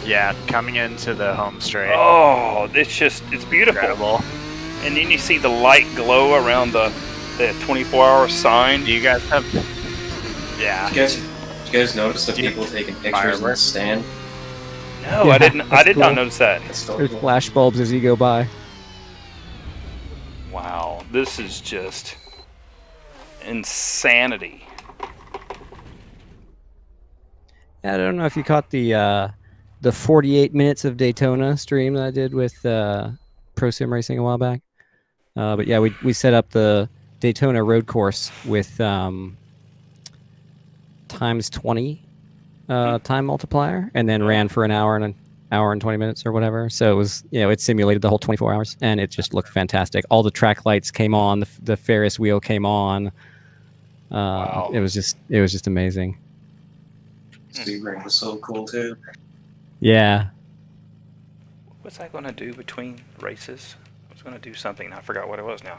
[SPEAKER 3] Yeah, coming into the home straight.
[SPEAKER 2] Oh, it's beautiful.
[SPEAKER 3] Incredible.
[SPEAKER 2] And then you see the light glow around the 24-hour sign.
[SPEAKER 3] Do you guys have? Yeah.
[SPEAKER 4] Did you guys notice the people taking pictures in the
[SPEAKER 3] Fireworks?
[SPEAKER 4] stand?
[SPEAKER 2] No,
[SPEAKER 1] Yeah,
[SPEAKER 2] I didn't. I
[SPEAKER 1] that's
[SPEAKER 2] did not
[SPEAKER 1] cool.
[SPEAKER 2] notice that.
[SPEAKER 4] That's so
[SPEAKER 1] There's
[SPEAKER 4] cool.
[SPEAKER 1] flash bulbs as you go by.
[SPEAKER 2] Wow, this is just insanity.
[SPEAKER 1] I don't know if you caught the 48 minutes of Daytona stream that I did with Pro Sim Racing a while back. But yeah, we set up the Daytona road course with times 20 time multiplier, and then ran for an hour and 20 minutes or whatever. So it was, it simulated the whole 24 hours, and it just looked fantastic. All the track lights came on, the Ferris wheel came on.
[SPEAKER 2] Wow.
[SPEAKER 1] It was just amazing.
[SPEAKER 4] Sebring was so cool too.
[SPEAKER 1] Yeah.
[SPEAKER 2] What's I going to do between races? I was going to do something. I forgot what it was now.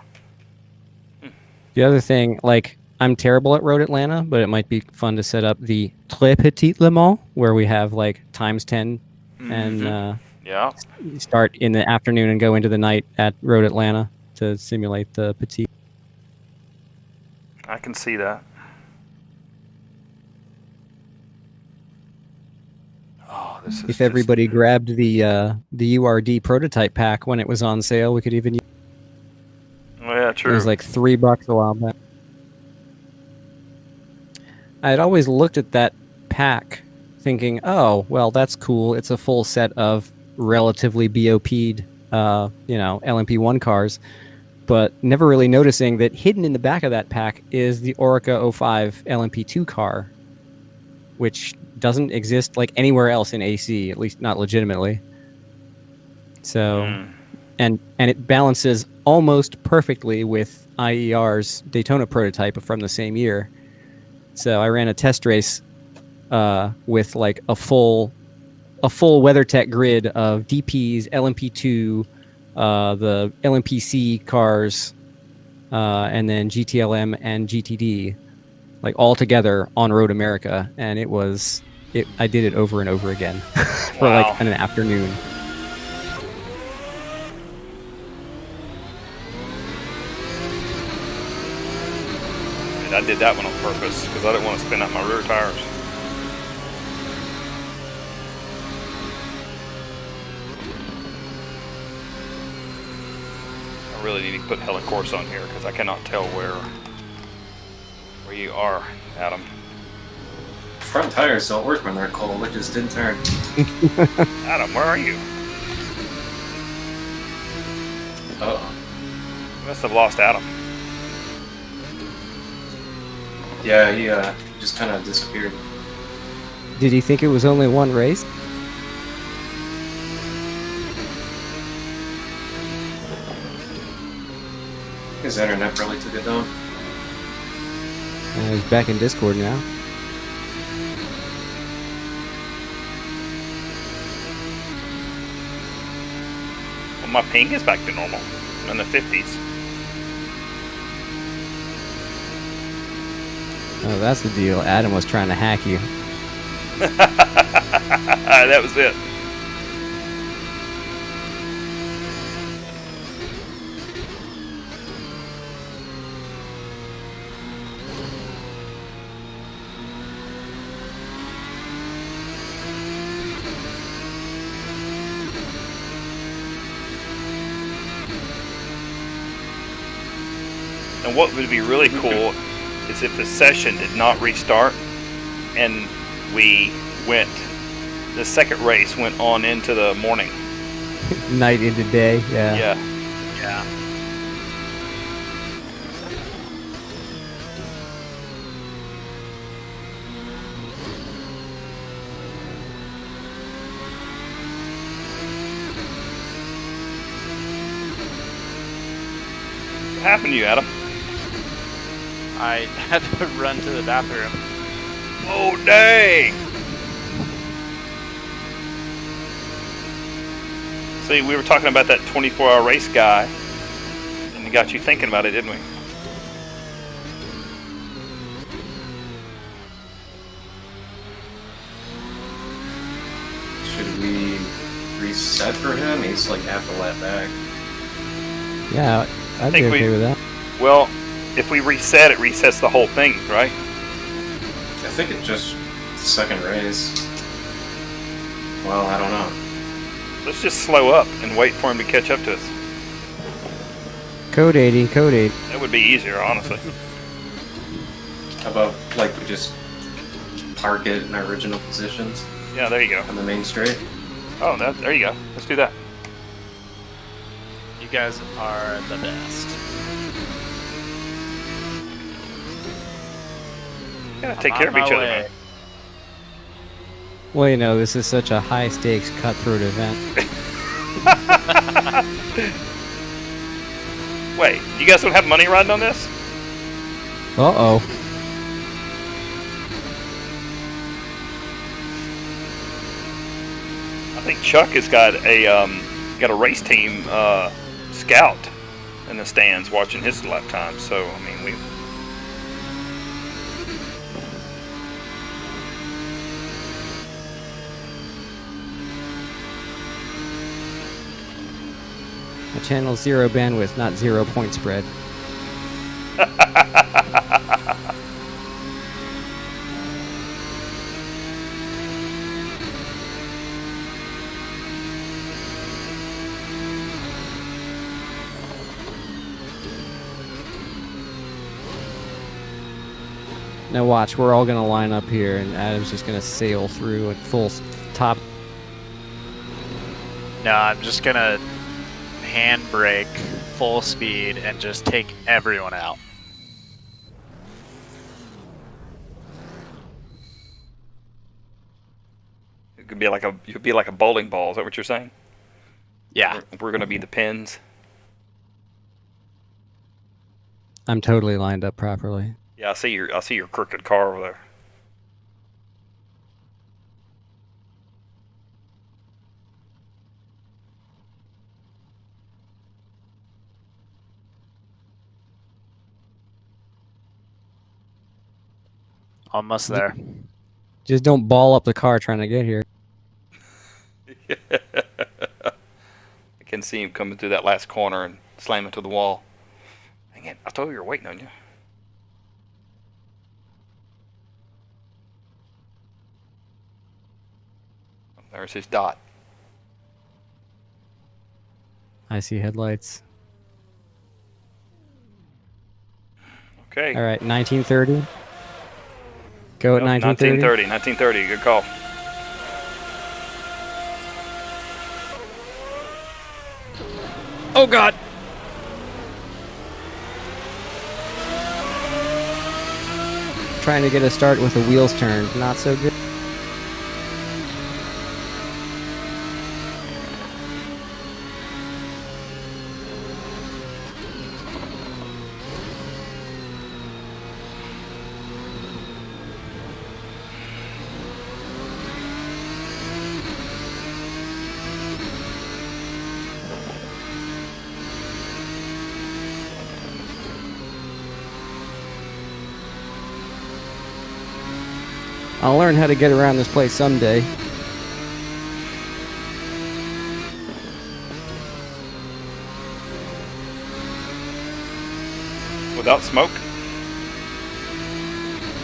[SPEAKER 1] The other thing, like, I'm terrible at Road Atlanta, but it might be fun to set up the Très Petit Le Mans, where we have like times 10 and
[SPEAKER 2] Yeah.
[SPEAKER 1] start in the afternoon and go into the night at Road Atlanta to simulate the Petit.
[SPEAKER 2] I can see that. Oh, this is
[SPEAKER 1] If everybody grabbed the URD prototype pack when it was on sale, we could even.
[SPEAKER 2] Oh, yeah,
[SPEAKER 1] It
[SPEAKER 2] true.
[SPEAKER 1] was like $3 a while back. I had always looked at that pack thinking, oh, well, that's cool. It's a full set of relatively BOP'd, LMP1 cars, but never really noticing that hidden in the back of that pack is the Orica 05 LMP2 car, which doesn't exist like anywhere else in AC, at least not legitimately. So, and it balances almost perfectly with IER's Daytona prototype from the same year. So I ran a test race with like a full WeatherTech grid of DPs, LMP2, the LMPC cars, and then GTLM and GTD, like all together on Road America, and it was it. I did it over and over again for like
[SPEAKER 2] Wow.
[SPEAKER 1] an afternoon.
[SPEAKER 2] And I did that one on purpose because I didn't want to spin out my rear tires. I really need to put Helen Course on here because I cannot tell where you are, Adam.
[SPEAKER 4] Front tires don't work when they're cold. It just didn't turn.
[SPEAKER 2] Adam, where are you?
[SPEAKER 4] Uh-oh.
[SPEAKER 2] You must have lost Adam.
[SPEAKER 4] Yeah, he just kind of disappeared.
[SPEAKER 1] Did he think it was only one race?
[SPEAKER 4] His internet probably took it down.
[SPEAKER 1] He's back in Discord now.
[SPEAKER 2] Well, my ping is back to normal. I'm in the 50s.
[SPEAKER 1] Oh, that's the deal. Adam was trying to hack you.
[SPEAKER 2] That was it. And what would be really cool is if the session did not restart and we went, the second race went on into the morning.
[SPEAKER 1] Night into day, yeah.
[SPEAKER 2] Yeah.
[SPEAKER 3] Yeah.
[SPEAKER 2] What happened to you, Adam?
[SPEAKER 3] I had to run to the bathroom.
[SPEAKER 2] Oh, dang! See, we were talking about that 24-hour race guy, and it got you thinking about it, didn't we?
[SPEAKER 4] Should we reset for him? He's like half a lap back.
[SPEAKER 1] Yeah, I'd be
[SPEAKER 2] think
[SPEAKER 1] okay
[SPEAKER 2] we-
[SPEAKER 1] with that.
[SPEAKER 2] Well, if we reset, it resets the whole thing, right?
[SPEAKER 4] I think it's just the second race. Well, I don't know.
[SPEAKER 2] Let's just slow up and wait for him to catch up to us.
[SPEAKER 1] Code 80, code 8.
[SPEAKER 2] That would be easier, honestly.
[SPEAKER 4] How about like we just park it in our original positions
[SPEAKER 2] Yeah, there you go.
[SPEAKER 4] on the main straight?
[SPEAKER 2] Oh, there you go. Let's do that.
[SPEAKER 3] You guys are the best.
[SPEAKER 2] Gotta take
[SPEAKER 3] I'm
[SPEAKER 2] care
[SPEAKER 3] on
[SPEAKER 2] of each
[SPEAKER 3] my
[SPEAKER 2] other,
[SPEAKER 3] way.
[SPEAKER 2] man.
[SPEAKER 1] Well, you know, this is such a high-stakes, cutthroat event.
[SPEAKER 2] Wait, you guys don't have money riding on this?
[SPEAKER 1] Uh-oh.
[SPEAKER 2] I think Chuck has got a race team scout in the stands watching his lap time. So I mean, we.
[SPEAKER 1] My channel's 0 bandwidth, not 0 point spread. Now watch, we're all gonna line up here, and Adam's just gonna sail through at full top.
[SPEAKER 3] No, I'm just gonna handbrake full speed and just take everyone out.
[SPEAKER 2] It could be like a bowling ball. Is that what you're saying?
[SPEAKER 3] Yeah.
[SPEAKER 2] We're gonna be the pins.
[SPEAKER 1] I'm totally lined up properly.
[SPEAKER 2] Yeah, I see your crooked car over there.
[SPEAKER 3] Almost there.
[SPEAKER 1] Just don't ball up the car trying to get here.
[SPEAKER 2] I can see him coming through that last corner and slam into the wall. Dang it, I told you we were waiting on you. There's his dot.
[SPEAKER 1] I see headlights.
[SPEAKER 2] Okay.
[SPEAKER 1] All right, 1930. Go at 1930.
[SPEAKER 2] 1930. Good call.
[SPEAKER 1] Oh, God. Trying to get a start with the wheels turned. Not so good. I'll learn how to get around this place someday.
[SPEAKER 2] Without smoke?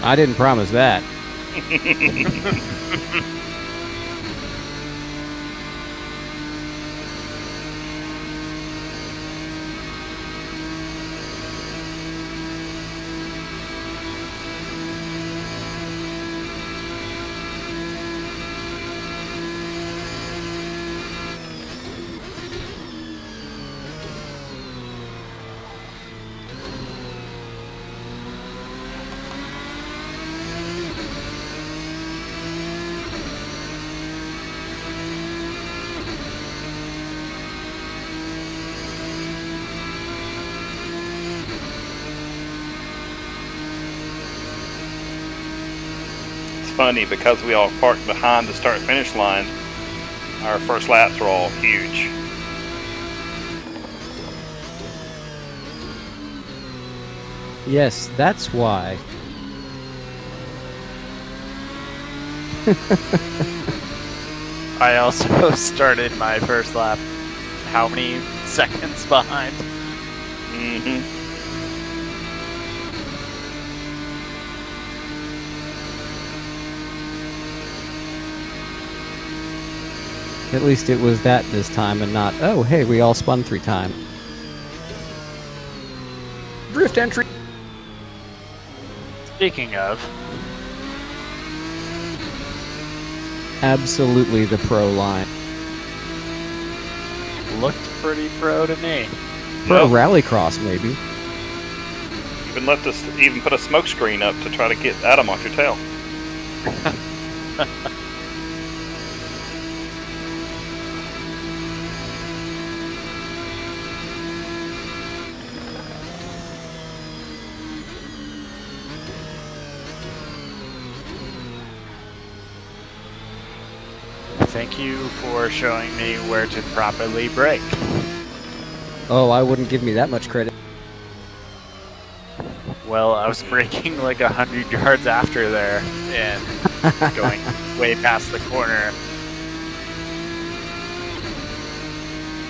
[SPEAKER 1] I didn't promise that.
[SPEAKER 2] It's funny because we all parked behind the start-finish line. Our first laps were all huge.
[SPEAKER 1] Yes, that's why.
[SPEAKER 3] I also started my first lap how many seconds behind?
[SPEAKER 2] Mm-hmm.
[SPEAKER 1] At least it was that this time and not, oh, hey, we all spun 3 times. Drift entry.
[SPEAKER 3] Speaking of,
[SPEAKER 1] Absolutely the pro line.
[SPEAKER 3] looked pretty pro to me.
[SPEAKER 1] Pro
[SPEAKER 2] Nope.
[SPEAKER 1] rallycross, maybe.
[SPEAKER 2] Even put a smoke screen up to try to get Adam off your tail.
[SPEAKER 3] Thank you for showing me where to properly brake.
[SPEAKER 1] Oh, I wouldn't give me that much credit.
[SPEAKER 3] Well, I was braking like 100 yards after there and going way past the corner.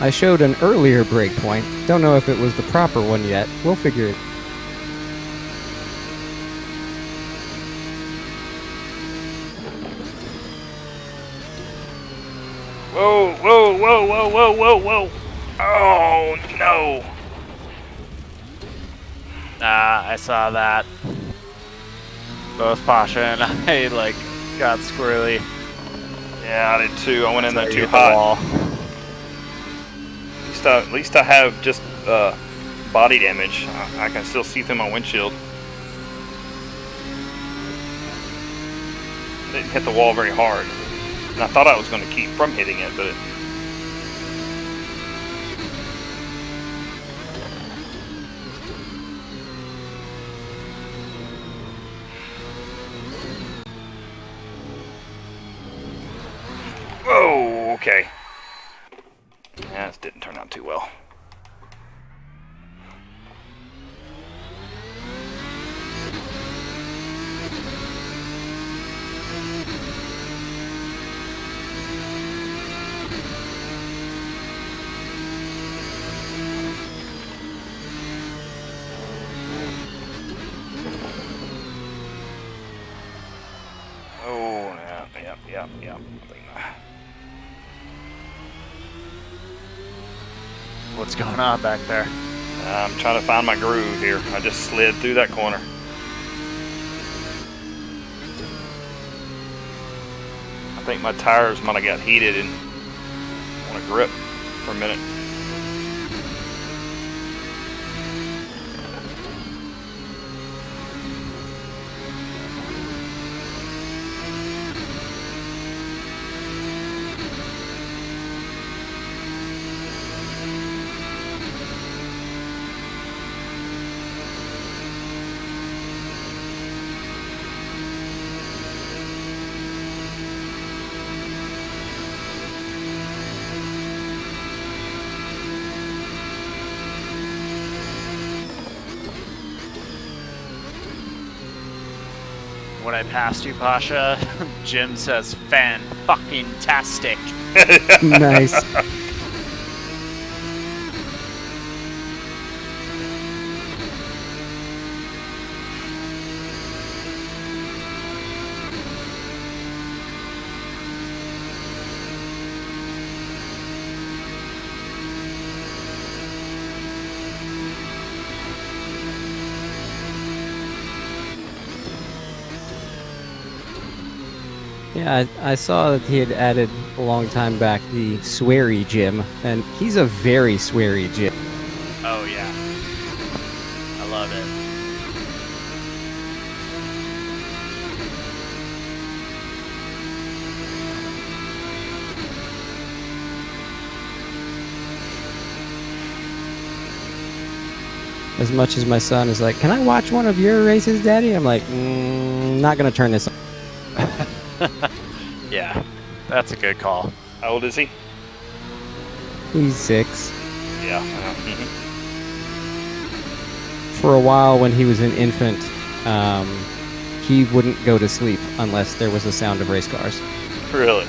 [SPEAKER 1] I showed an earlier break point. Don't know if it was the proper one yet. We'll figure it.
[SPEAKER 2] Whoa, whoa, whoa, whoa, whoa, whoa, whoa. Oh, no.
[SPEAKER 3] I saw that. Both Pasha and I got squirrely.
[SPEAKER 2] Yeah, I did too. I went in there
[SPEAKER 3] So
[SPEAKER 2] too
[SPEAKER 3] hit the
[SPEAKER 2] hot.
[SPEAKER 3] wall.
[SPEAKER 2] At least I have just body damage. I can still see through my windshield. I didn't hit the wall very hard. And I thought I was going to keep from hitting it, but whoa, okay. Yeah, this didn't turn out too well. Yep.
[SPEAKER 3] What's going on back there?
[SPEAKER 2] I'm trying to find my groove here. I just slid through that corner. I think my tires might have got heated and want to grip for a minute.
[SPEAKER 3] When I passed you, Pasha, Jim says, "Fan-fucking-tastic."
[SPEAKER 1] Nice. Yeah, I saw that he had added a long time back the sweary Jim, and he's a very sweary Jim.
[SPEAKER 3] Oh yeah, I love it.
[SPEAKER 1] As much as my son is like, "Can I watch one of your races, Daddy?" I'm like, not gonna turn this on.
[SPEAKER 3] Yeah, that's a good call.
[SPEAKER 2] How old is he?
[SPEAKER 1] He's 6.
[SPEAKER 2] Yeah, I know.
[SPEAKER 1] For a while, when he was an infant, he wouldn't go to sleep unless there was a sound of race cars.
[SPEAKER 2] Really?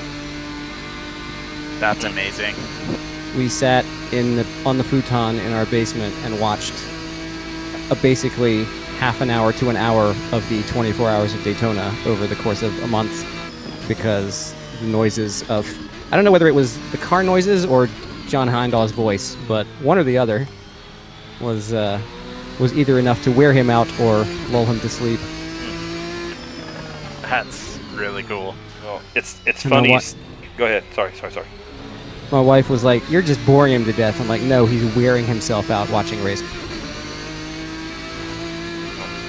[SPEAKER 3] That's amazing.
[SPEAKER 1] We sat on the futon in our basement and watched basically half an hour to an hour of the 24 hours of Daytona over the course of a month, because the noises of, I don't know whether it was the car noises or John Heindall's voice, but one or the other was either enough to wear him out or lull him to sleep.
[SPEAKER 3] That's really cool.
[SPEAKER 2] Well, it's
[SPEAKER 1] And
[SPEAKER 2] funny.
[SPEAKER 1] my wi-
[SPEAKER 2] Go ahead. Sorry.
[SPEAKER 1] My wife was like, "You're just boring him to death." I'm like, "No, he's wearing himself out watching race."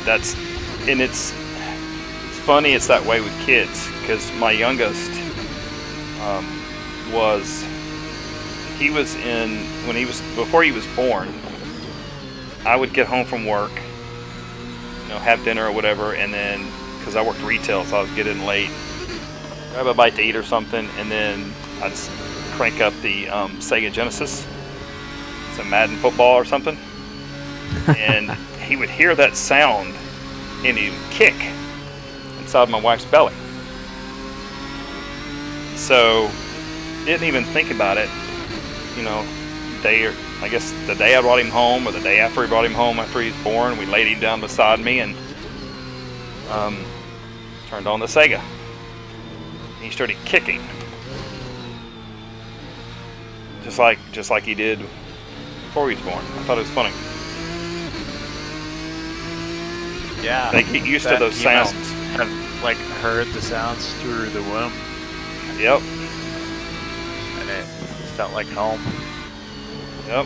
[SPEAKER 2] It's funny. It's that way with kids, because my youngest before he was born. I would get home from work, have dinner or whatever, and then because I worked retail, so I would get in late, grab a bite to eat or something, and then I'd just crank up the Sega Genesis, some Madden football or something, and he would hear that sound and he would kick inside my wife's belly. So didn't even think about it, I guess the day I brought him home or the day after he brought him home after he was born, we laid him down beside me and turned on the Sega. He started kicking, just like he did before he was born. I thought it was funny.
[SPEAKER 3] Yeah.
[SPEAKER 2] They get used to those
[SPEAKER 3] he
[SPEAKER 2] sounds.
[SPEAKER 3] must have heard the sounds through the womb,
[SPEAKER 2] Yep.
[SPEAKER 3] and it felt like home.
[SPEAKER 2] Yep.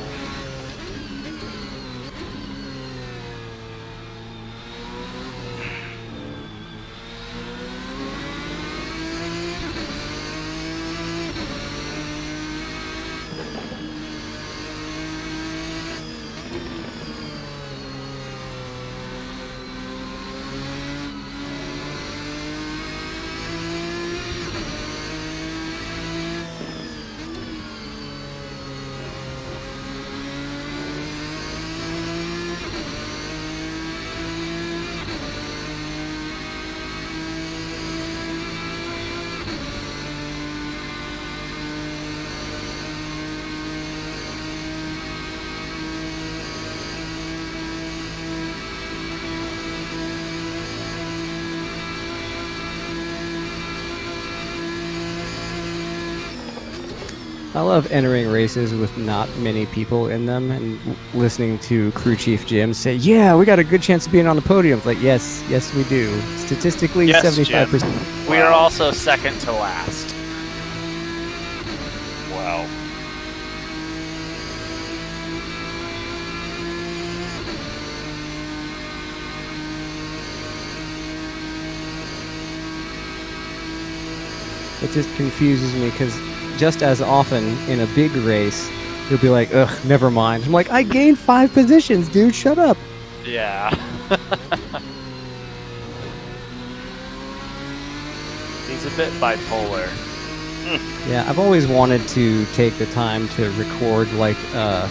[SPEAKER 1] I love entering races with not many people in them and listening to Crew Chief Jim say, "Yeah, we got a good chance of being on the podium." It's like, yes, we do. Statistically,
[SPEAKER 3] Yes,
[SPEAKER 1] 75%.
[SPEAKER 3] Jim. We are also second to last.
[SPEAKER 2] Wow.
[SPEAKER 1] It just confuses me because just as often in a big race, you'll be like, "Ugh, never mind." I'm like, I gained 5 positions, dude. Shut up.
[SPEAKER 3] Yeah. He's a bit bipolar.
[SPEAKER 1] Yeah, I've always wanted to take the time to record like a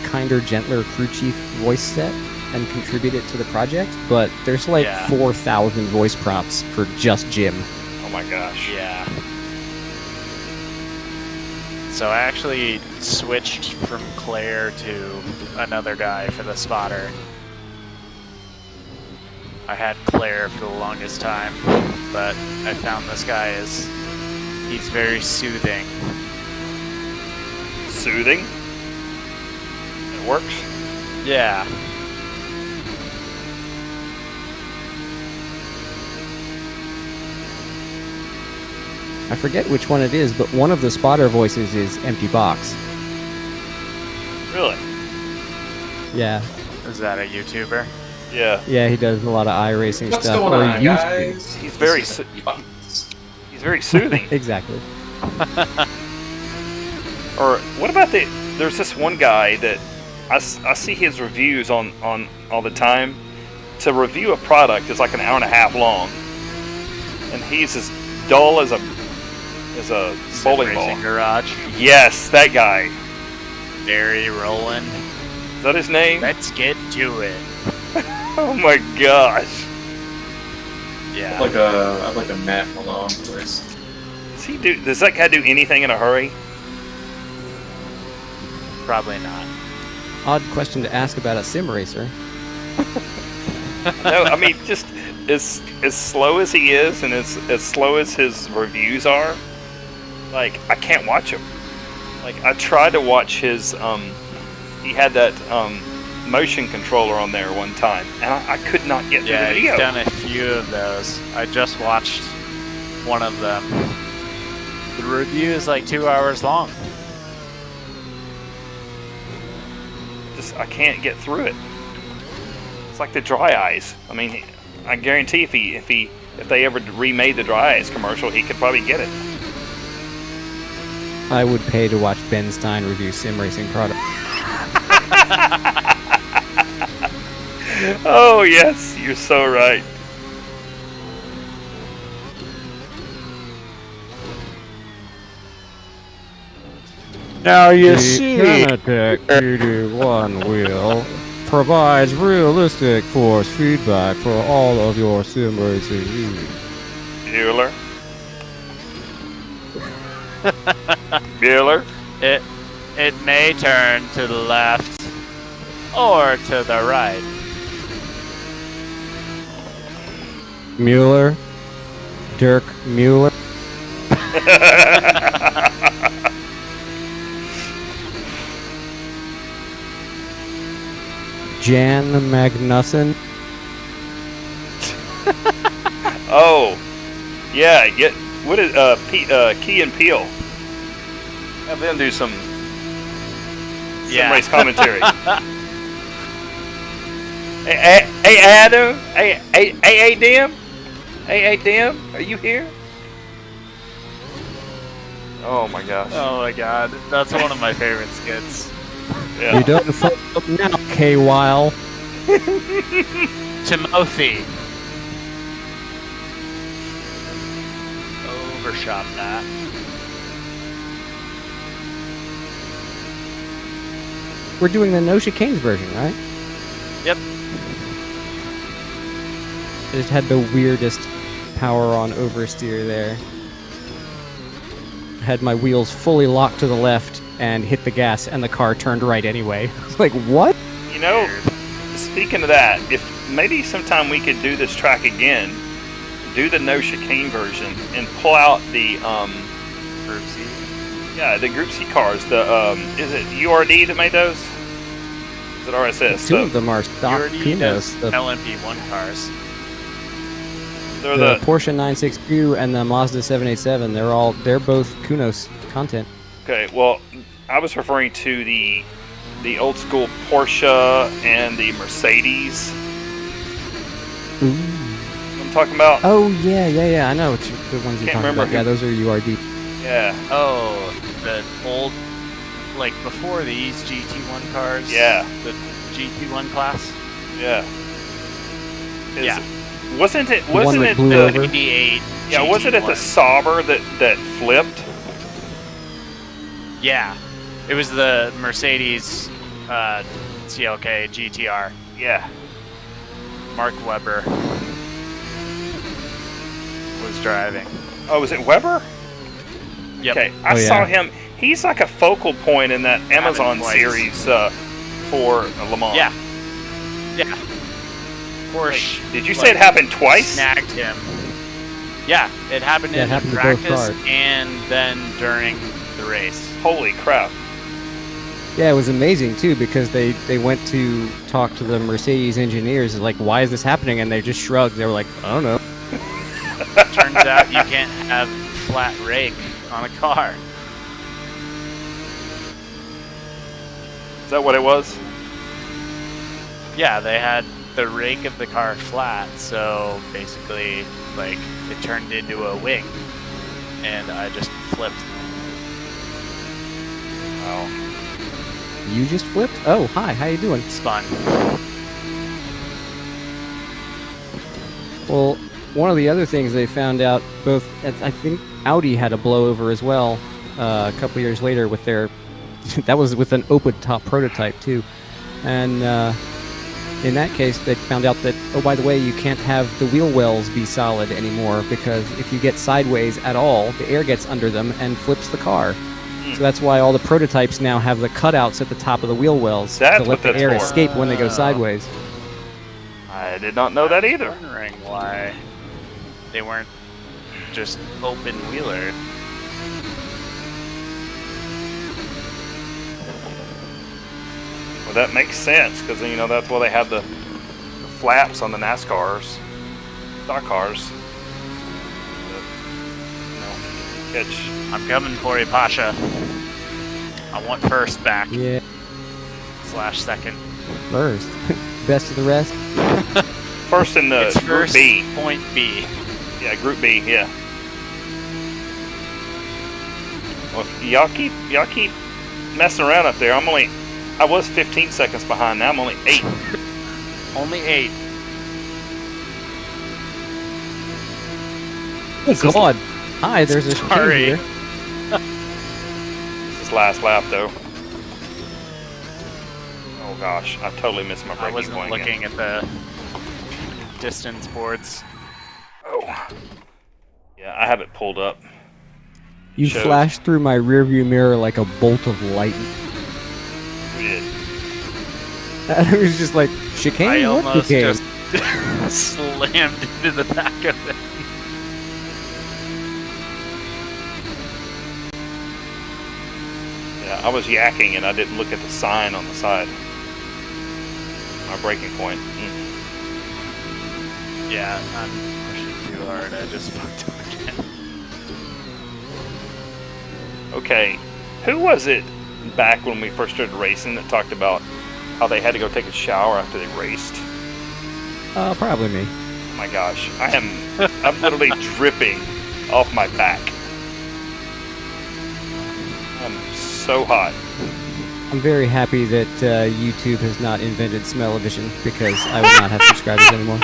[SPEAKER 1] kinder, gentler crew chief voice set and contribute it to the project, but there's like 4,000 voice prompts for just Jim.
[SPEAKER 2] Oh my gosh.
[SPEAKER 3] Yeah. So I actually switched from Claire to another guy for the spotter. I had Claire for the longest time, but I found this guy he's very soothing.
[SPEAKER 2] Soothing? It works?
[SPEAKER 3] Yeah.
[SPEAKER 1] I forget which one it is, but one of the spotter voices is Empty Box.
[SPEAKER 2] Really?
[SPEAKER 1] Yeah.
[SPEAKER 3] Is that a YouTuber?
[SPEAKER 2] Yeah.
[SPEAKER 1] Yeah, he does a lot of iRacing
[SPEAKER 4] What's
[SPEAKER 1] stuff.
[SPEAKER 4] going
[SPEAKER 1] or
[SPEAKER 4] on,
[SPEAKER 1] used to.
[SPEAKER 4] guys?
[SPEAKER 2] He's very he's very soothing.
[SPEAKER 1] Exactly.
[SPEAKER 2] Or what about there's this one guy that I see his reviews on all the time. To review a product is like an hour and a half long, and he's as dull as a bowling ball.
[SPEAKER 3] Racing Garage.
[SPEAKER 2] Yes, that guy.
[SPEAKER 3] Barry Rowland.
[SPEAKER 2] Is that his name?
[SPEAKER 3] Let's get to it.
[SPEAKER 2] Oh my gosh.
[SPEAKER 3] Yeah.
[SPEAKER 4] I have like a Matt Malone voice.
[SPEAKER 2] Does that guy do anything in a hurry?
[SPEAKER 3] Probably not.
[SPEAKER 1] Odd question to ask about a sim racer.
[SPEAKER 2] No, I mean just as slow as he is and as slow as his reviews are, like I can't watch him. Like I tried to watch his he had that motion controller on there one time and I could not get through the video.
[SPEAKER 3] Yeah, he's done a few of those. I just watched one of them. The review is like 2 hours long.
[SPEAKER 2] I can't get through it. It's like the dry eyes. I mean, I guarantee if they ever remade the dry eyes commercial, he could probably get it.
[SPEAKER 1] I would pay to watch Ben Stein review sim racing products.
[SPEAKER 2] Oh yes, you're so right.
[SPEAKER 1] Now you see, Canatech PD1 wheel provides realistic force feedback for all of your sim racing needs.
[SPEAKER 2] Bueller. Bueller.
[SPEAKER 3] It may turn to the left or to the right.
[SPEAKER 1] Mueller, Dirk Mueller. Jan Magnussen.
[SPEAKER 2] Oh, yeah. What is Key and Peele? Have them do some race commentary. Hey, Adam. Hey, Dim. Hey, Dim. Are you here? Oh my gosh.
[SPEAKER 3] Oh my god, that's one of my favorite skits.
[SPEAKER 2] Yeah.
[SPEAKER 1] You don't fuck up now, K-Weil.
[SPEAKER 3] Timothy. Overshot that.
[SPEAKER 1] We're doing the no chicanes version, right?
[SPEAKER 3] Yep.
[SPEAKER 1] I just had the weirdest power on oversteer there. Had my wheels fully locked to the left and hit the gas, and the car turned right anyway. I was like, what?
[SPEAKER 2] You know, speaking of that, if maybe sometime we could do this track again, do the no chicane version, and pull out the Yeah, the Group C cars. The is it URD that made those? Is it RSS?
[SPEAKER 1] Two of them are stock
[SPEAKER 3] URD does
[SPEAKER 1] Kunos. The
[SPEAKER 3] LMP1 cars.
[SPEAKER 2] They're
[SPEAKER 1] the Porsche 962 and the Mazda 787, they're both Kunos content.
[SPEAKER 2] Okay, well, I was referring to the old school Porsche and the Mercedes.
[SPEAKER 1] Ooh.
[SPEAKER 2] I'm talking about.
[SPEAKER 1] Oh yeah. I know what the ones you're
[SPEAKER 2] Can't
[SPEAKER 1] talking
[SPEAKER 2] remember
[SPEAKER 1] about. Yeah, those are URD.
[SPEAKER 2] Yeah,
[SPEAKER 3] Oh, the old, like before these GT1 cars.
[SPEAKER 2] Yeah.
[SPEAKER 3] The GT1 class.
[SPEAKER 2] yeah.
[SPEAKER 3] Yeah.
[SPEAKER 2] Wasn't it?
[SPEAKER 1] one
[SPEAKER 2] Wasn't
[SPEAKER 1] that
[SPEAKER 2] it
[SPEAKER 1] blew
[SPEAKER 2] the?
[SPEAKER 1] over?
[SPEAKER 3] 88.
[SPEAKER 2] Yeah, wasn't it the
[SPEAKER 3] GT1.
[SPEAKER 2] Sauber that flipped?
[SPEAKER 3] Yeah, it was the Mercedes CLK GTR.
[SPEAKER 2] Yeah.
[SPEAKER 3] Mark Webber was driving.
[SPEAKER 2] Oh, was it Weber?
[SPEAKER 3] Yep.
[SPEAKER 2] Okay,
[SPEAKER 1] Oh,
[SPEAKER 2] I
[SPEAKER 1] yeah.
[SPEAKER 2] saw him. He's like a focal point in that Amazon
[SPEAKER 3] twice.
[SPEAKER 2] series for Le Mans.
[SPEAKER 3] Yeah. Yeah. Porsche.
[SPEAKER 2] Did you say it happened twice?
[SPEAKER 3] Snagged him. Yeah, it happened
[SPEAKER 1] Yeah, it
[SPEAKER 3] in
[SPEAKER 1] happened to both
[SPEAKER 3] practice
[SPEAKER 1] cars.
[SPEAKER 3] and then during the race.
[SPEAKER 2] Holy crap!
[SPEAKER 1] Yeah, it was amazing too because they went to talk to the Mercedes engineers like, why is this happening? And they just shrugged. They were like, I don't know.
[SPEAKER 3] Turns out you can't have flat rake on a car.
[SPEAKER 2] Is that what it was?
[SPEAKER 3] Yeah, they had the rake of the car flat, so basically, like, it turned into a wing, and I just flipped.
[SPEAKER 2] Oh,
[SPEAKER 1] You just flipped? Oh, hi. How you doing?
[SPEAKER 3] Spun.
[SPEAKER 1] Well, one of the other things they found out, I think Audi had a blowover as well a couple years later with their, that was with an open top prototype too. And in that case, they found out that, oh, by the way, you can't have the wheel wells be solid anymore because if you get sideways at all, the air gets under them and flips the car. So that's why all the prototypes now have the cutouts at the top of the wheel wells
[SPEAKER 2] That's
[SPEAKER 1] to let
[SPEAKER 2] what
[SPEAKER 1] the
[SPEAKER 2] that's
[SPEAKER 1] air
[SPEAKER 2] for.
[SPEAKER 1] escape when they go sideways.
[SPEAKER 2] I did not know that
[SPEAKER 3] I was
[SPEAKER 2] either.
[SPEAKER 3] wondering why they weren't just open wheeler.
[SPEAKER 2] Well, that makes sense because that's why they have the flaps on the NASCARs, stock cars. Catch.
[SPEAKER 3] I'm coming for you, Pasha. I want first back.
[SPEAKER 1] Yeah,
[SPEAKER 3] / second.
[SPEAKER 1] first. Best of the rest.
[SPEAKER 2] First in the
[SPEAKER 3] It's
[SPEAKER 2] Group
[SPEAKER 3] first
[SPEAKER 2] B.
[SPEAKER 3] point B.
[SPEAKER 2] Yeah, Group B. Yeah. Well, if y'all keep messing around up there. I was 15 seconds behind. Now I'm only 8.
[SPEAKER 3] Only 8.
[SPEAKER 1] Oh, God. Hi, there's a change
[SPEAKER 3] Sorry.
[SPEAKER 1] here.
[SPEAKER 2] This is last lap though. Oh gosh, I totally missed my
[SPEAKER 3] I
[SPEAKER 2] braking
[SPEAKER 3] wasn't
[SPEAKER 2] point
[SPEAKER 3] looking
[SPEAKER 2] again.
[SPEAKER 3] at the distance boards.
[SPEAKER 2] Oh. Yeah, I have it pulled up.
[SPEAKER 1] You
[SPEAKER 2] Shows.
[SPEAKER 1] flashed through my rearview mirror like a bolt of lightning.
[SPEAKER 2] We did.
[SPEAKER 1] I was just like, chicane?
[SPEAKER 3] I
[SPEAKER 1] What
[SPEAKER 3] almost
[SPEAKER 1] chicane?
[SPEAKER 3] just slammed into the back of it.
[SPEAKER 2] Yeah, I was yakking and I didn't look at the sign on the side. My braking point.
[SPEAKER 3] Yeah, I'm pushing too hard. I just fucked up again.
[SPEAKER 2] Okay, who was it back when we first started racing that talked about how they had to go take a shower after they raced?
[SPEAKER 1] Probably me.
[SPEAKER 2] Oh my gosh, I'm literally dripping off my back. I'm so hot.
[SPEAKER 1] I'm very happy that YouTube has not invented smell-o-vision because I would not have subscribers anymore.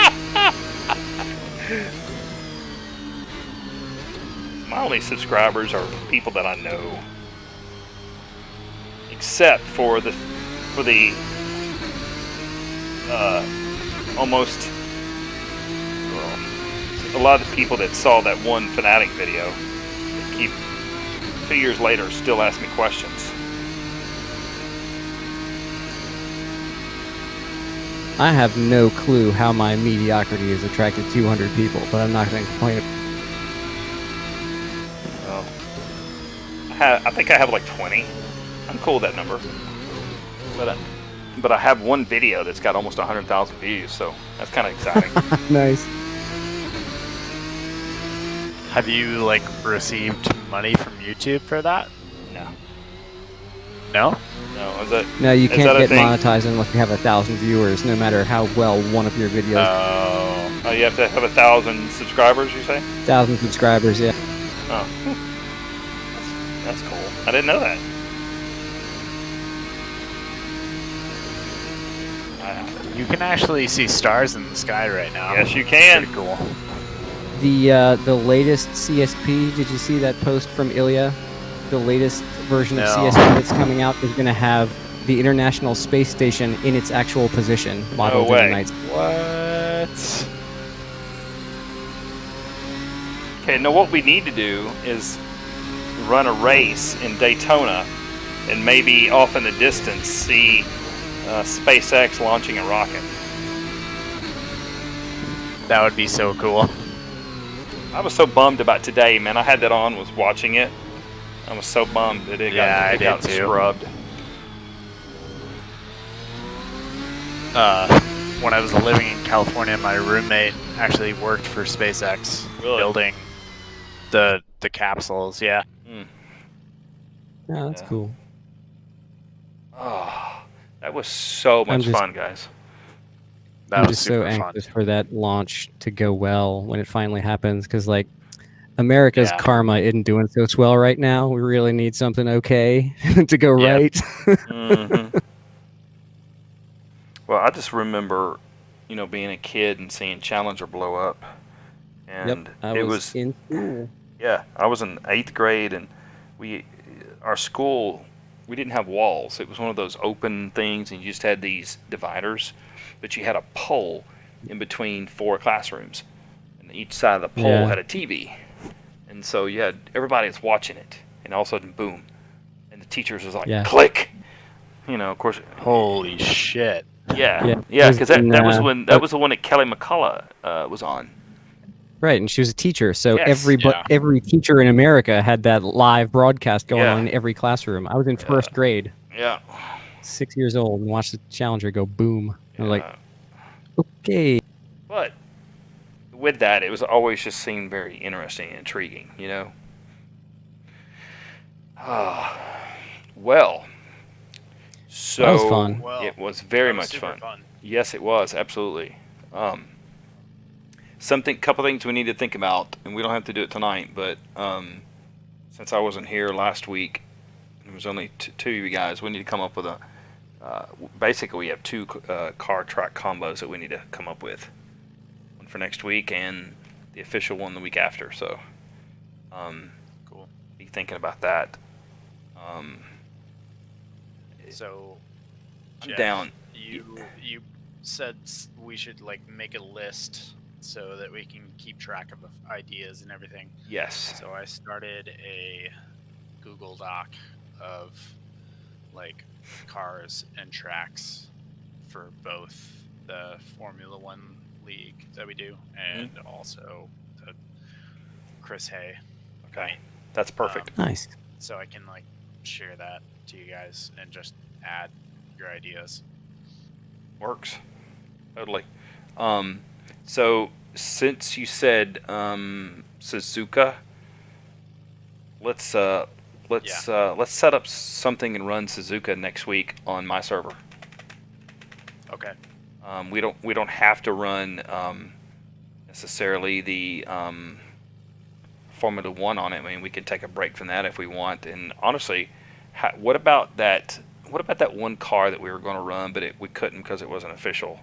[SPEAKER 2] My only subscribers are people that I know. Except for the almost a lot of the people that saw that one Fanatic video that keep 2 years later still ask me questions.
[SPEAKER 1] I have no clue how my mediocrity has attracted 200 people, but I'm not going to complain.
[SPEAKER 2] Well, I I think I have like 20. I'm cool with that number. But I have one video that's got almost 100,000 views, so that's kind of exciting.
[SPEAKER 1] Nice.
[SPEAKER 3] Have you like received money from YouTube for that?
[SPEAKER 2] No.
[SPEAKER 3] No.
[SPEAKER 2] No, is that?
[SPEAKER 1] No, you
[SPEAKER 2] is
[SPEAKER 1] can't
[SPEAKER 2] that a
[SPEAKER 1] get
[SPEAKER 2] thing?
[SPEAKER 1] monetized unless you have 1,000 viewers, no matter how well one of your videos.
[SPEAKER 2] Oh, you have to have 1,000 subscribers, you say?
[SPEAKER 1] 1,000 subscribers, yeah.
[SPEAKER 2] Oh. That's cool. I didn't know that.
[SPEAKER 3] You can actually see stars in the sky right now.
[SPEAKER 2] Yes, you can.
[SPEAKER 3] Pretty cool.
[SPEAKER 1] The latest CSP, did you see that post from Ilya? The latest version of CSP that's coming out is going to have the International Space Station in its actual position, modeled
[SPEAKER 2] No
[SPEAKER 1] in
[SPEAKER 2] way.
[SPEAKER 1] the night.
[SPEAKER 2] What? Okay, now what we need to do is run a race in Daytona and maybe off in the distance see SpaceX launching a rocket.
[SPEAKER 3] That would be so cool.
[SPEAKER 2] I was so bummed about today, man. I had that on, was watching it. I was so bummed that it got
[SPEAKER 3] too.
[SPEAKER 2] scrubbed.
[SPEAKER 3] When I was living in California, my roommate actually worked for SpaceX,
[SPEAKER 2] Really?
[SPEAKER 3] building the capsules. Yeah.
[SPEAKER 2] Mm.
[SPEAKER 1] Yeah, that's
[SPEAKER 2] Yeah.
[SPEAKER 1] cool.
[SPEAKER 2] Oh, that was so much fun, guys.
[SPEAKER 3] That
[SPEAKER 1] I'm
[SPEAKER 3] was
[SPEAKER 1] just so
[SPEAKER 3] super fun.
[SPEAKER 1] anxious for that launch to go well when it finally happens, because like America's
[SPEAKER 3] Yeah.
[SPEAKER 1] karma isn't doing so swell right now. We really need something okay to go
[SPEAKER 3] Yeah.
[SPEAKER 1] right.
[SPEAKER 2] Mm-hmm. Well, I just remember, being a kid and seeing Challenger blow up, and
[SPEAKER 1] I
[SPEAKER 2] it
[SPEAKER 1] was in school.
[SPEAKER 2] Yeah, I was in 8th grade, and our school, we didn't have walls. It was one of those open things, and you just had these dividers, but you had a pole in between 4 classrooms, and each side of the pole had a TV, and so you had everybody was watching it, and all of a sudden, boom, and the teachers was like, click, of course.
[SPEAKER 3] Holy shit!
[SPEAKER 2] Yeah,
[SPEAKER 1] Yeah,
[SPEAKER 2] because that was when that was the one that Kelly McCullough was on.
[SPEAKER 1] Right, and she was a teacher, so
[SPEAKER 2] Yes.
[SPEAKER 1] every teacher in America had that live broadcast going
[SPEAKER 2] Yeah.
[SPEAKER 1] on in every classroom. I was in first grade,
[SPEAKER 2] Yeah.
[SPEAKER 1] 6 years old, and watched the Challenger go boom. I was like,
[SPEAKER 2] Yeah.
[SPEAKER 1] okay.
[SPEAKER 2] But with that, it was always just seemed very interesting and intriguing, Well, so
[SPEAKER 1] That was fun.
[SPEAKER 3] Well,
[SPEAKER 2] it was very
[SPEAKER 3] that was
[SPEAKER 2] much
[SPEAKER 3] super
[SPEAKER 2] fun. Yes, it was, absolutely. Couple things we need to think about, and we don't have to do it tonight, but since I wasn't here last week, there was only two of you guys, we need to come up with basically we have 2 car track combos that we need to come up with. One for next week and the official one the week after, so
[SPEAKER 3] Cool.
[SPEAKER 2] be thinking about that.
[SPEAKER 3] So,
[SPEAKER 2] I'm
[SPEAKER 3] Jeff,
[SPEAKER 2] down.
[SPEAKER 3] You said we should like make a list so that we can keep track of the ideas and everything.
[SPEAKER 2] Yes.
[SPEAKER 3] So I started a Google Doc of like cars and tracks for both the Formula One league that we do and also the Chris Hay.
[SPEAKER 2] Okay. That's perfect.
[SPEAKER 1] Nice.
[SPEAKER 3] So I can like share that to you guys and just add your ideas.
[SPEAKER 2] Works. Totally. So since you said Suzuka, let's set up something and run Suzuka next week on my server.
[SPEAKER 3] Okay.
[SPEAKER 2] We don't have to run necessarily the Formula One on it. I mean, we can take a break from that if we want. And honestly, what about that? What about that one car that we were going to run, but we couldn't because it wasn't official?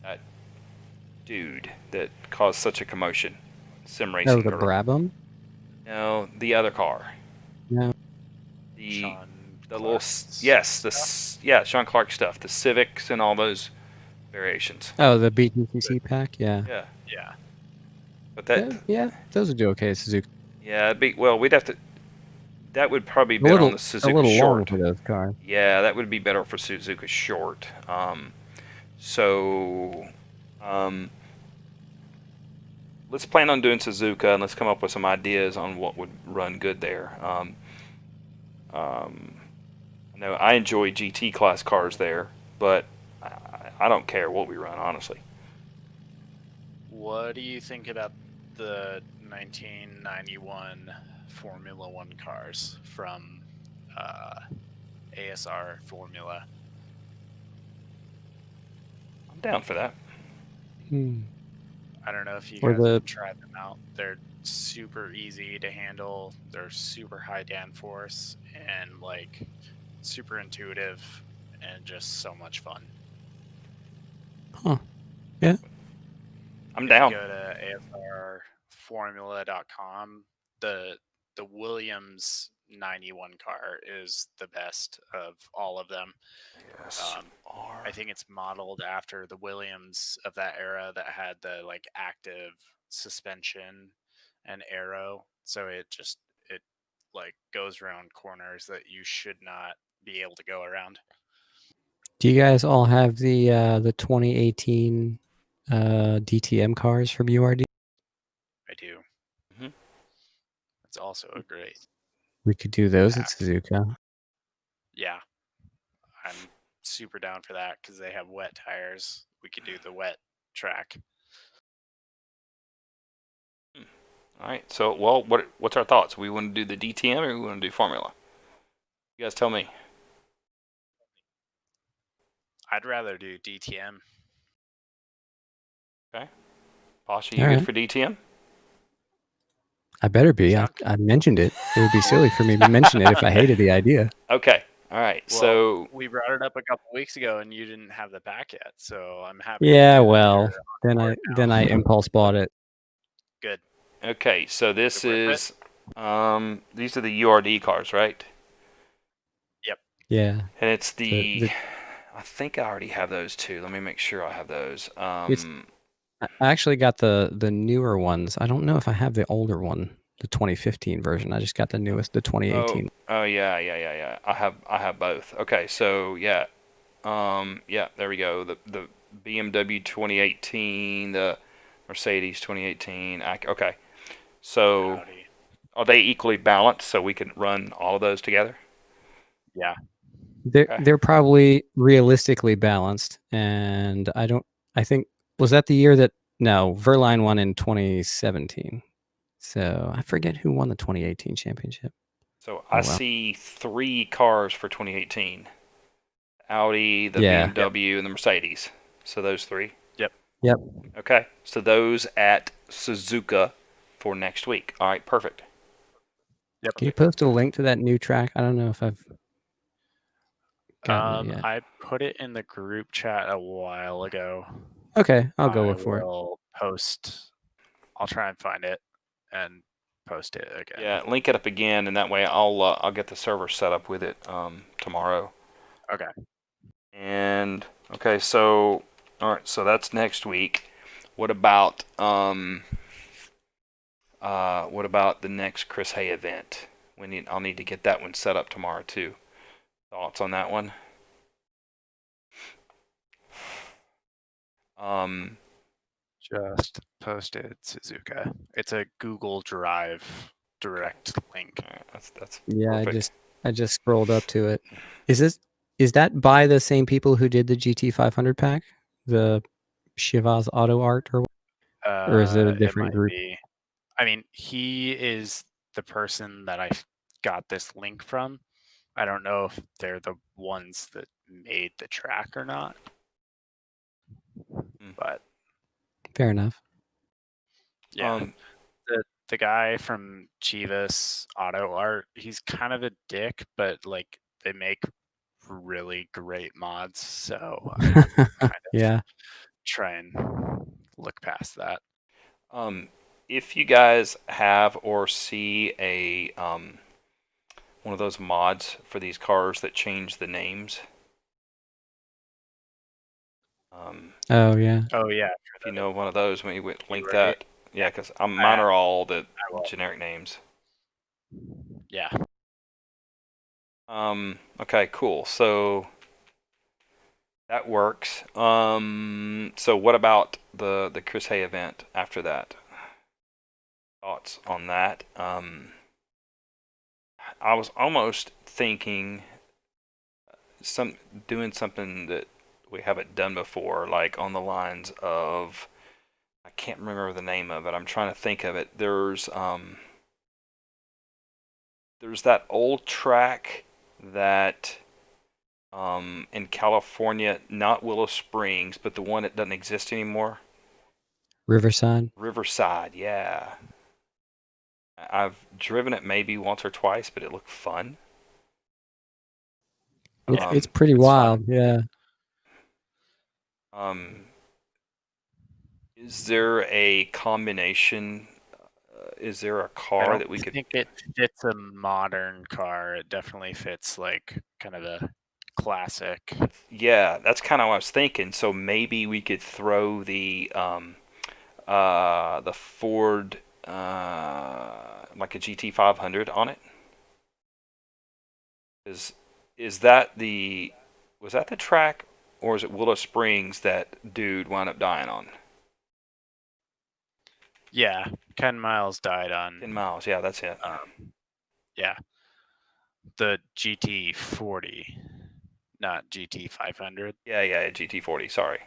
[SPEAKER 2] That dude that caused such a commotion. Sim racing.
[SPEAKER 1] Oh, the Brabham?
[SPEAKER 2] No, the other car.
[SPEAKER 1] No.
[SPEAKER 2] The little Sean Clark stuff, the Civics and all those variations.
[SPEAKER 1] Oh, the BTCC pack? Yeah.
[SPEAKER 2] Yeah.
[SPEAKER 3] Yeah.
[SPEAKER 2] But that
[SPEAKER 1] Yeah, those would do okay, Suzuki.
[SPEAKER 2] yeah, we'd have to. That would probably be
[SPEAKER 1] A
[SPEAKER 2] better
[SPEAKER 1] little,
[SPEAKER 2] on the Suzuka
[SPEAKER 1] a little long
[SPEAKER 2] Short.
[SPEAKER 1] for those cars.
[SPEAKER 2] Yeah, that would be better for Suzuka Short. let's plan on doing Suzuka, and let's come up with some ideas on what would run good there. I know I enjoy GT class cars there, but I don't care what we run, honestly.
[SPEAKER 3] What do you think about the 1991 Formula One cars from ASR Formula?
[SPEAKER 2] I'm down for that.
[SPEAKER 3] I don't know if you
[SPEAKER 1] Or
[SPEAKER 3] guys
[SPEAKER 1] the
[SPEAKER 3] have tried them out. They're super easy to handle. They're super high downforce and like super intuitive and just so much fun.
[SPEAKER 1] Huh. Yeah.
[SPEAKER 2] I'm
[SPEAKER 3] If
[SPEAKER 2] down.
[SPEAKER 3] you go to asrformula.com, the Williams 91 car is the best of all of them.
[SPEAKER 2] Yes.
[SPEAKER 3] I think it's modeled after the Williams of that era that had the like active suspension and aero, so it like goes around corners that you should not be able to go around.
[SPEAKER 1] Do you guys all have the 2018 DTM cars from URD?
[SPEAKER 3] I do.
[SPEAKER 2] Mhm.
[SPEAKER 3] It's also a great
[SPEAKER 1] We could do those at
[SPEAKER 3] pack.
[SPEAKER 1] Suzuka.
[SPEAKER 3] Yeah, I'm super down for that because they have wet tires. We could do the wet track.
[SPEAKER 2] All right. So, well, what's our thoughts? We want to do the DTM or we want to do Formula? You guys tell me.
[SPEAKER 3] I'd rather do DTM.
[SPEAKER 2] Okay. Pasha, you
[SPEAKER 1] All
[SPEAKER 2] good
[SPEAKER 1] right.
[SPEAKER 2] for DTM?
[SPEAKER 1] I better be.
[SPEAKER 3] Chuck?
[SPEAKER 1] I mentioned it. It would be silly for me to mention it if I hated the idea.
[SPEAKER 2] Okay. All right.
[SPEAKER 3] Well,
[SPEAKER 2] so
[SPEAKER 3] we brought it up a couple weeks ago, and you didn't have the pack yet. So I'm happy.
[SPEAKER 1] Yeah,
[SPEAKER 3] to hear that
[SPEAKER 1] well,
[SPEAKER 3] you're
[SPEAKER 1] then
[SPEAKER 3] on
[SPEAKER 1] I
[SPEAKER 3] board
[SPEAKER 1] then
[SPEAKER 3] now.
[SPEAKER 1] I impulse bought it.
[SPEAKER 3] Good.
[SPEAKER 2] okay. So this
[SPEAKER 3] Good with it?
[SPEAKER 2] is these are the URD cars, right?
[SPEAKER 3] Yep.
[SPEAKER 1] Yeah.
[SPEAKER 2] And it's
[SPEAKER 1] The
[SPEAKER 2] I think I already have those too. Let me make sure I have those.
[SPEAKER 1] it's I actually got the newer ones. I don't know if I have the older one, the 2015 version. I just got the newest, the 2018.
[SPEAKER 2] Oh yeah. I have both. Okay, so yeah. Yeah, there we go. The BMW 2018, the Mercedes 2018. Okay. So
[SPEAKER 3] Howdy.
[SPEAKER 2] are they equally balanced so we can run all of those together?
[SPEAKER 3] Yeah.
[SPEAKER 2] Okay.
[SPEAKER 1] They're probably realistically balanced, and I think was that the year that no Verline won in 2017. So I forget who won the 2018 championship.
[SPEAKER 2] So
[SPEAKER 1] Oh
[SPEAKER 2] I
[SPEAKER 1] well.
[SPEAKER 2] see 3 cars for 2018. Audi, the
[SPEAKER 1] Yeah.
[SPEAKER 2] BMW, and the Mercedes. So those 3.
[SPEAKER 3] Yep.
[SPEAKER 1] Yep.
[SPEAKER 2] Okay. So those at Suzuka for next week. All right, perfect.
[SPEAKER 3] Yep.
[SPEAKER 1] Can you post a link to that new track? I don't know if I've gotten it yet.
[SPEAKER 3] I put it in the group chat a while ago.
[SPEAKER 1] Okay, I'll go
[SPEAKER 3] I
[SPEAKER 1] look for it.
[SPEAKER 3] will post. I'll try and find it and post it again.
[SPEAKER 2] Yeah, link it up again, and that way I'll get the server set up with it tomorrow.
[SPEAKER 3] Okay.
[SPEAKER 2] And okay, so all right, so that's next week. What about the next Chris Hay event? I'll need to get that one set up tomorrow too. Thoughts on that one?
[SPEAKER 3] Just posted Suzuka. It's a Google Drive direct link.
[SPEAKER 2] All right, that's
[SPEAKER 1] Yeah,
[SPEAKER 2] perfect.
[SPEAKER 1] I just scrolled up to it. Is that by the same people who did the GT 500 pack, the Shivaz Auto Art, or is it a
[SPEAKER 3] It
[SPEAKER 1] different
[SPEAKER 3] might
[SPEAKER 1] group?
[SPEAKER 3] be. I mean, he is the person that I got this link from. I don't know if they're the ones that made the track or not. But
[SPEAKER 1] Fair enough.
[SPEAKER 3] yeah, the guy from Chivas Auto Art, he's kind of a dick, but like they make really great mods, so I kind of
[SPEAKER 1] Yeah.
[SPEAKER 3] try and look past that.
[SPEAKER 2] If you guys have or see a one of those mods for these cars that change the names.
[SPEAKER 1] Oh yeah.
[SPEAKER 3] Oh yeah,
[SPEAKER 2] If you know one of those, maybe we link
[SPEAKER 3] right.
[SPEAKER 2] that. Yeah, because mine are all the
[SPEAKER 3] will.
[SPEAKER 2] generic names.
[SPEAKER 3] Yeah.
[SPEAKER 2] Okay, cool. So that works. So what about the Chris Hay event after that? thoughts on that. I was almost thinking doing something that we haven't done before, like on the lines of, I can't remember the name of it. I'm trying to think of it. There's that old track that in California, not Willow Springs, but the one that doesn't exist anymore.
[SPEAKER 1] Riverside.
[SPEAKER 2] Riverside, yeah. I've driven it maybe once or twice, but it looked fun.
[SPEAKER 1] It's pretty
[SPEAKER 3] it's
[SPEAKER 1] wild.
[SPEAKER 3] fun.
[SPEAKER 1] Yeah.
[SPEAKER 2] Is there a combination? Is there a car that we could?
[SPEAKER 3] I think it fits a modern car. It definitely fits like kind of a classic.
[SPEAKER 2] Yeah, that's kind of what I was thinking. So maybe we could throw the Ford like a GT500 on it. Is that was that the track, or is it Willow Springs that dude wound up dying on?
[SPEAKER 3] Yeah, Ken Miles died on
[SPEAKER 2] 10 miles. Yeah, that's it.
[SPEAKER 3] yeah, the GT40, not GT500.
[SPEAKER 2] Yeah, GT40. Sorry.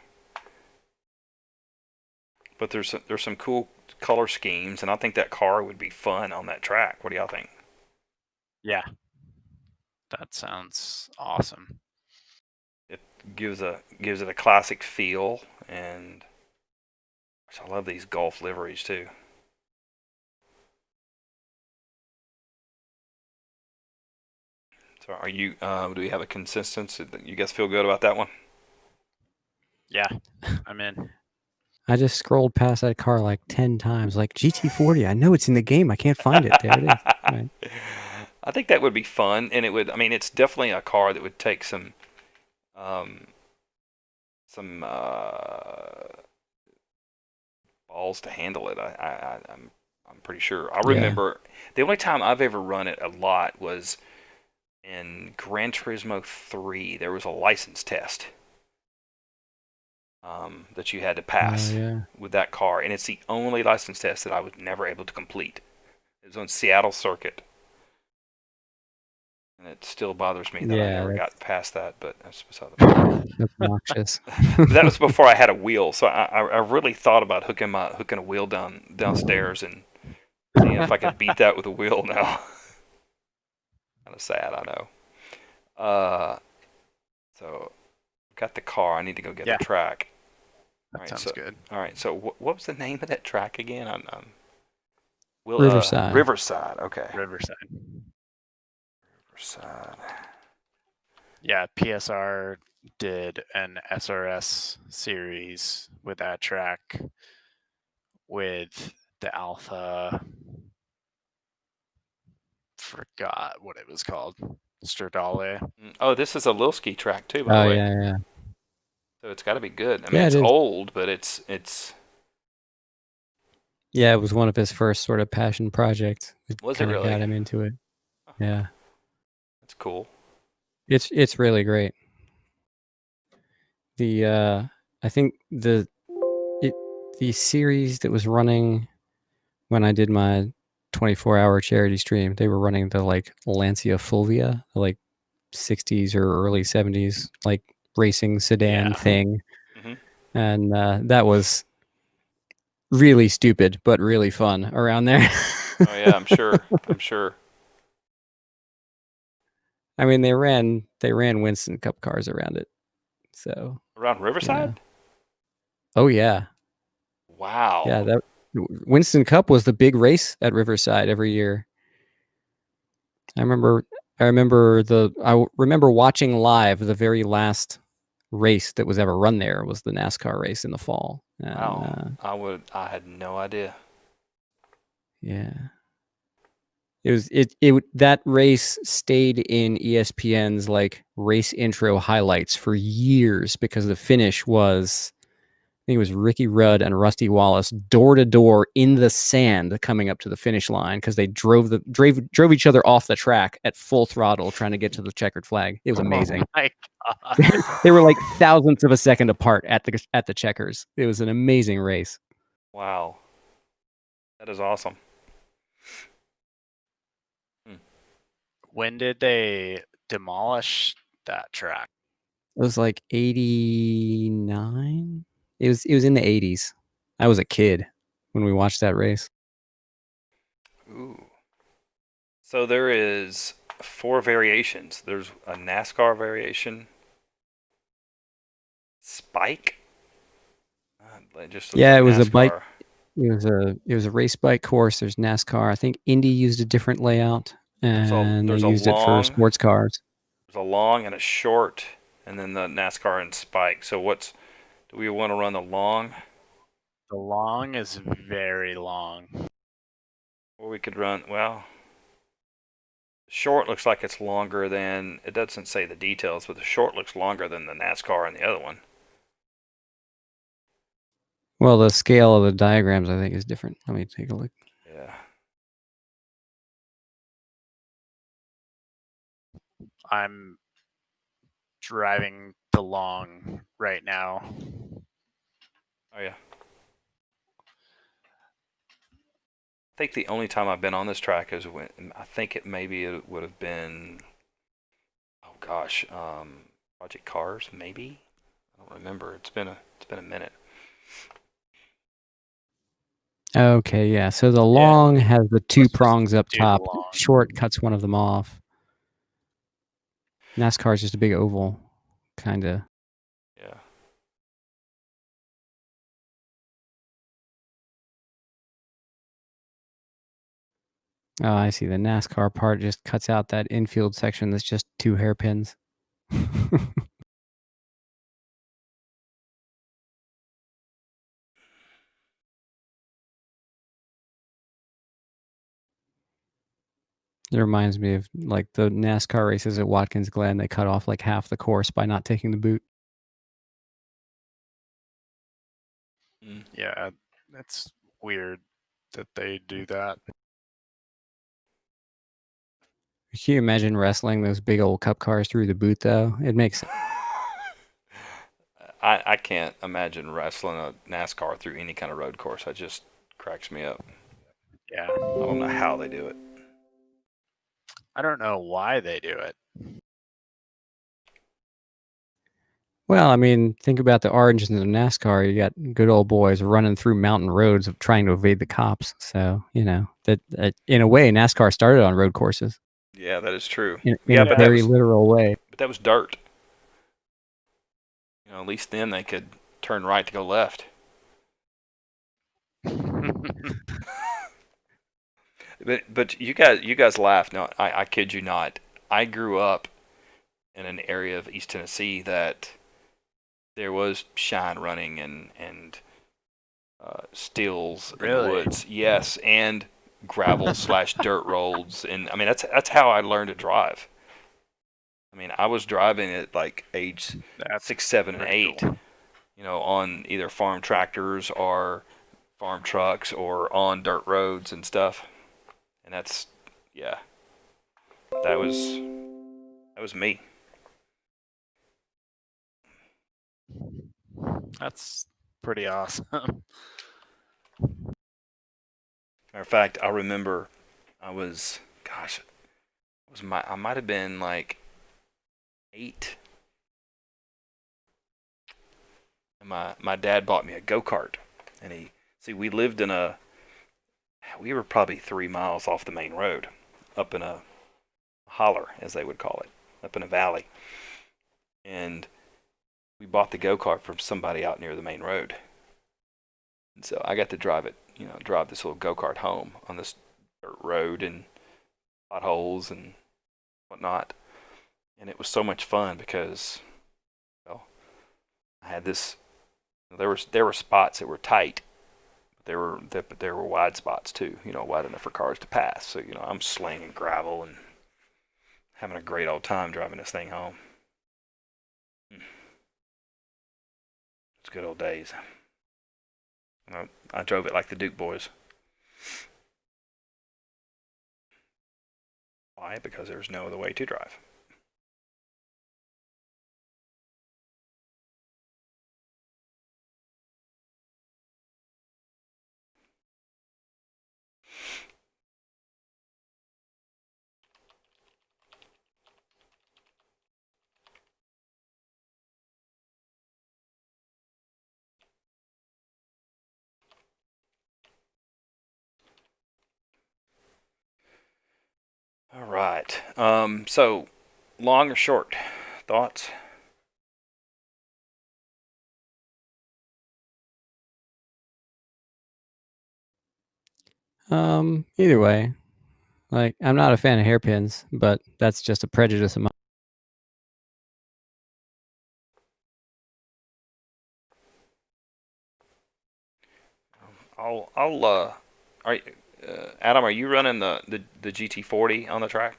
[SPEAKER 2] But there's some cool color schemes, and I think that car would be fun on that track. What do y'all think?
[SPEAKER 3] Yeah, that sounds awesome.
[SPEAKER 2] It gives it a classic feel, and I love these Golf liveries too. So, are you? Do we have a consistency? You guys feel good about that one?
[SPEAKER 3] Yeah, I'm in.
[SPEAKER 1] I just scrolled past that car like 10 times. Like GT40. I know it's in the game. I can't find it. There it is. Right.
[SPEAKER 2] I think that would be fun, and it would. I mean, it's definitely a car that would take some balls to handle it. I'm pretty sure. I remember the only time I've ever run it a lot was in Gran Turismo 3. There was a license test that you had to pass with that car, and it's the only license test that I was never able to complete. It was on Seattle Circuit, and it still bothers me that I never got past that. But that's beside the point.
[SPEAKER 1] Obnoxious.
[SPEAKER 2] That was before I had a wheel, so I really thought about hooking a wheel downstairs and seeing if I could beat that with a wheel now. Kind of sad, I know. So got the car. I need to go get the track.
[SPEAKER 3] That sounds good.
[SPEAKER 2] All right. So what was the name of that track again?
[SPEAKER 1] Riverside.
[SPEAKER 2] Riverside. Okay.
[SPEAKER 3] Riverside.
[SPEAKER 2] Riverside.
[SPEAKER 3] Yeah, PSR did an SRS series with that track with the Alpha. Forgot what it was called. Stradale.
[SPEAKER 2] Oh, this is a Lilski track too, by the way.
[SPEAKER 1] Yeah.
[SPEAKER 2] So it's got to be good. I mean, it's old, but it's.
[SPEAKER 1] Yeah, it was one of his first sort of passion projects.
[SPEAKER 2] Was it really?
[SPEAKER 1] Got him into it. Yeah.
[SPEAKER 2] That's cool.
[SPEAKER 1] It's really great. I think the series that was running when I did my 24-hour charity stream, they were running the like Lancia Fulvia, like 60s or early 70s like racing sedan thing.
[SPEAKER 2] Mm-hmm.
[SPEAKER 1] And that was really stupid but really fun around there.
[SPEAKER 2] Oh yeah, I'm sure.
[SPEAKER 1] I mean, they ran Winston Cup cars around it. So
[SPEAKER 2] around Riverside?
[SPEAKER 1] Oh yeah.
[SPEAKER 2] Wow.
[SPEAKER 1] Yeah, that Winston Cup was the big race at Riverside every year. I remember watching live the very last race that was ever run there was the NASCAR race in the fall. And,
[SPEAKER 2] wow. I had no idea.
[SPEAKER 1] Yeah. That race stayed in ESPN's like race intro highlights for years because the finish was, I think it was Ricky Rudd and Rusty Wallace door to door in the sand coming up to the finish line because they drove each other off the track at full throttle trying to get to the checkered flag. It was amazing.
[SPEAKER 3] Oh my God.
[SPEAKER 1] They were like thousandths of a second apart at the checkers. It was an amazing race.
[SPEAKER 2] Wow. That is awesome.
[SPEAKER 3] When did they demolish that track?
[SPEAKER 1] It was like 89. It was in the 80s. I was a kid when we watched that race.
[SPEAKER 2] Ooh. So there is 4 variations. There's a NASCAR variation, Spike. It just looks
[SPEAKER 1] Yeah,
[SPEAKER 2] like
[SPEAKER 1] it was a bike.
[SPEAKER 2] NASCAR.
[SPEAKER 1] It was a race bike course. There's NASCAR. I think Indy used a different layout, and they
[SPEAKER 2] There's a
[SPEAKER 1] used it for
[SPEAKER 2] long,
[SPEAKER 1] sports cars.
[SPEAKER 2] there's a long and a short, and then the NASCAR and Spike. So do we want to run the long,
[SPEAKER 3] The long is very long.
[SPEAKER 2] or we could run short looks like it's longer than, it doesn't say the details, but the short looks longer than the NASCAR and the other one.
[SPEAKER 1] Well, the scale of the diagrams, I think, is different. Let me take a look.
[SPEAKER 2] Yeah.
[SPEAKER 3] I'm driving the long right now.
[SPEAKER 2] Oh yeah. I think the only time I've been on this track is when I think it would have been, oh gosh, Project Cars maybe. I don't remember. It's been a minute.
[SPEAKER 1] Okay, yeah. So the
[SPEAKER 3] Yeah.
[SPEAKER 1] long has the 2
[SPEAKER 3] Let's just
[SPEAKER 1] prongs up
[SPEAKER 3] do the
[SPEAKER 1] top.
[SPEAKER 3] long.
[SPEAKER 1] Short cuts one of them off. NASCAR is just a big oval, kind of.
[SPEAKER 2] Yeah.
[SPEAKER 1] Oh, I see. The NASCAR part just cuts out that infield section that's just 2 hairpins. It reminds me of like the NASCAR races at Watkins Glen. They cut off like half the course by not taking the boot.
[SPEAKER 3] Yeah, that's weird that they do that.
[SPEAKER 1] Can you imagine wrestling those big old cup cars through the boot, though? It makes sense.
[SPEAKER 2] I can't imagine wrestling a NASCAR through any kind of road course. That just cracks me up.
[SPEAKER 3] Yeah.
[SPEAKER 2] I don't know how they do it.
[SPEAKER 3] I don't know why they do it.
[SPEAKER 1] Well, I mean, think about the origins of NASCAR. You got good old boys running through mountain roads of trying to evade the cops. So, that in a way, NASCAR started on road courses
[SPEAKER 2] Yeah, that is true.
[SPEAKER 1] in
[SPEAKER 2] Yeah,
[SPEAKER 1] a
[SPEAKER 2] but
[SPEAKER 1] very literal way.
[SPEAKER 2] that was dirt. At least then they could turn right to go left. But you guys laugh. No, I kid you not. I grew up in an area of East Tennessee that there was shine running and stills in the
[SPEAKER 3] Really?
[SPEAKER 2] woods. Yes, and gravel slash dirt roads. And I mean that's how I learned to drive. I mean I was driving at like age
[SPEAKER 3] That's
[SPEAKER 2] 6, 7, and
[SPEAKER 3] pretty
[SPEAKER 2] 8.
[SPEAKER 3] cool.
[SPEAKER 2] On either farm tractors or farm trucks or on dirt roads and stuff. And that's, yeah, that was me.
[SPEAKER 3] That's pretty awesome.
[SPEAKER 2] Matter of fact, I remember gosh, I might have been like 8, and my dad bought me a go-kart, and we were probably 3 miles off the main road, up in a holler, as they would call it, up in a valley, and we bought the go-kart from somebody out near the main road. And so I got to drive it, drive this little go-kart home on this dirt road and potholes and whatnot. And it was so much fun because, well, I had this. There were spots that were tight, but there were wide spots too. Wide enough for cars to pass. So I'm slinging gravel and having a great old time driving this thing home. It's good old days. I drove it like the Duke boys. Why? Because there's no other way to drive. right. So, long or short thoughts?
[SPEAKER 1] Either way, like I'm not a fan of hairpins, but that's just a prejudice of mine.
[SPEAKER 2] Are you, Adam? Are you running the GT40 on the track?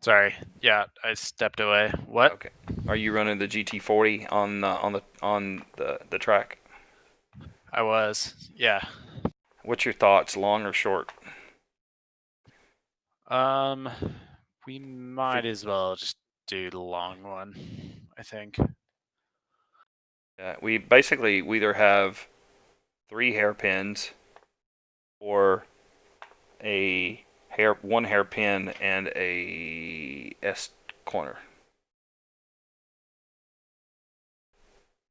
[SPEAKER 3] Sorry. Yeah, I stepped away. What?
[SPEAKER 2] Okay. Are you running the GT40 on the track?
[SPEAKER 3] I was. Yeah.
[SPEAKER 2] What's your thoughts, long or short?
[SPEAKER 3] Um, we might as well just do the long one, I think.
[SPEAKER 2] We either have 3 hairpins or one hairpin and a S corner,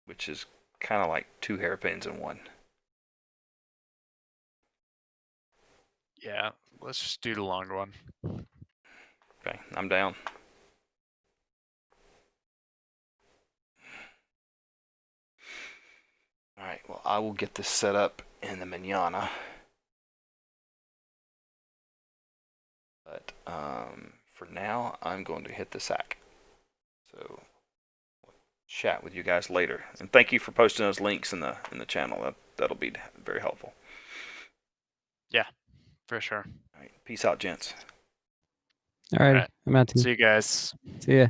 [SPEAKER 2] which is kind of like 2 hairpins in one.
[SPEAKER 3] Yeah, let's just do the long one.
[SPEAKER 2] Okay, I'm down. All right, well, I will get this set up in the manana. But for now, I'm going to hit the sack. So, chat with you guys later. And thank you for posting those links in the channel. That'll be very helpful.
[SPEAKER 3] Yeah, for sure.
[SPEAKER 2] All right, peace out, gents.
[SPEAKER 1] All right,
[SPEAKER 3] Alright.
[SPEAKER 1] I'm out to
[SPEAKER 3] See you guys.
[SPEAKER 1] see ya.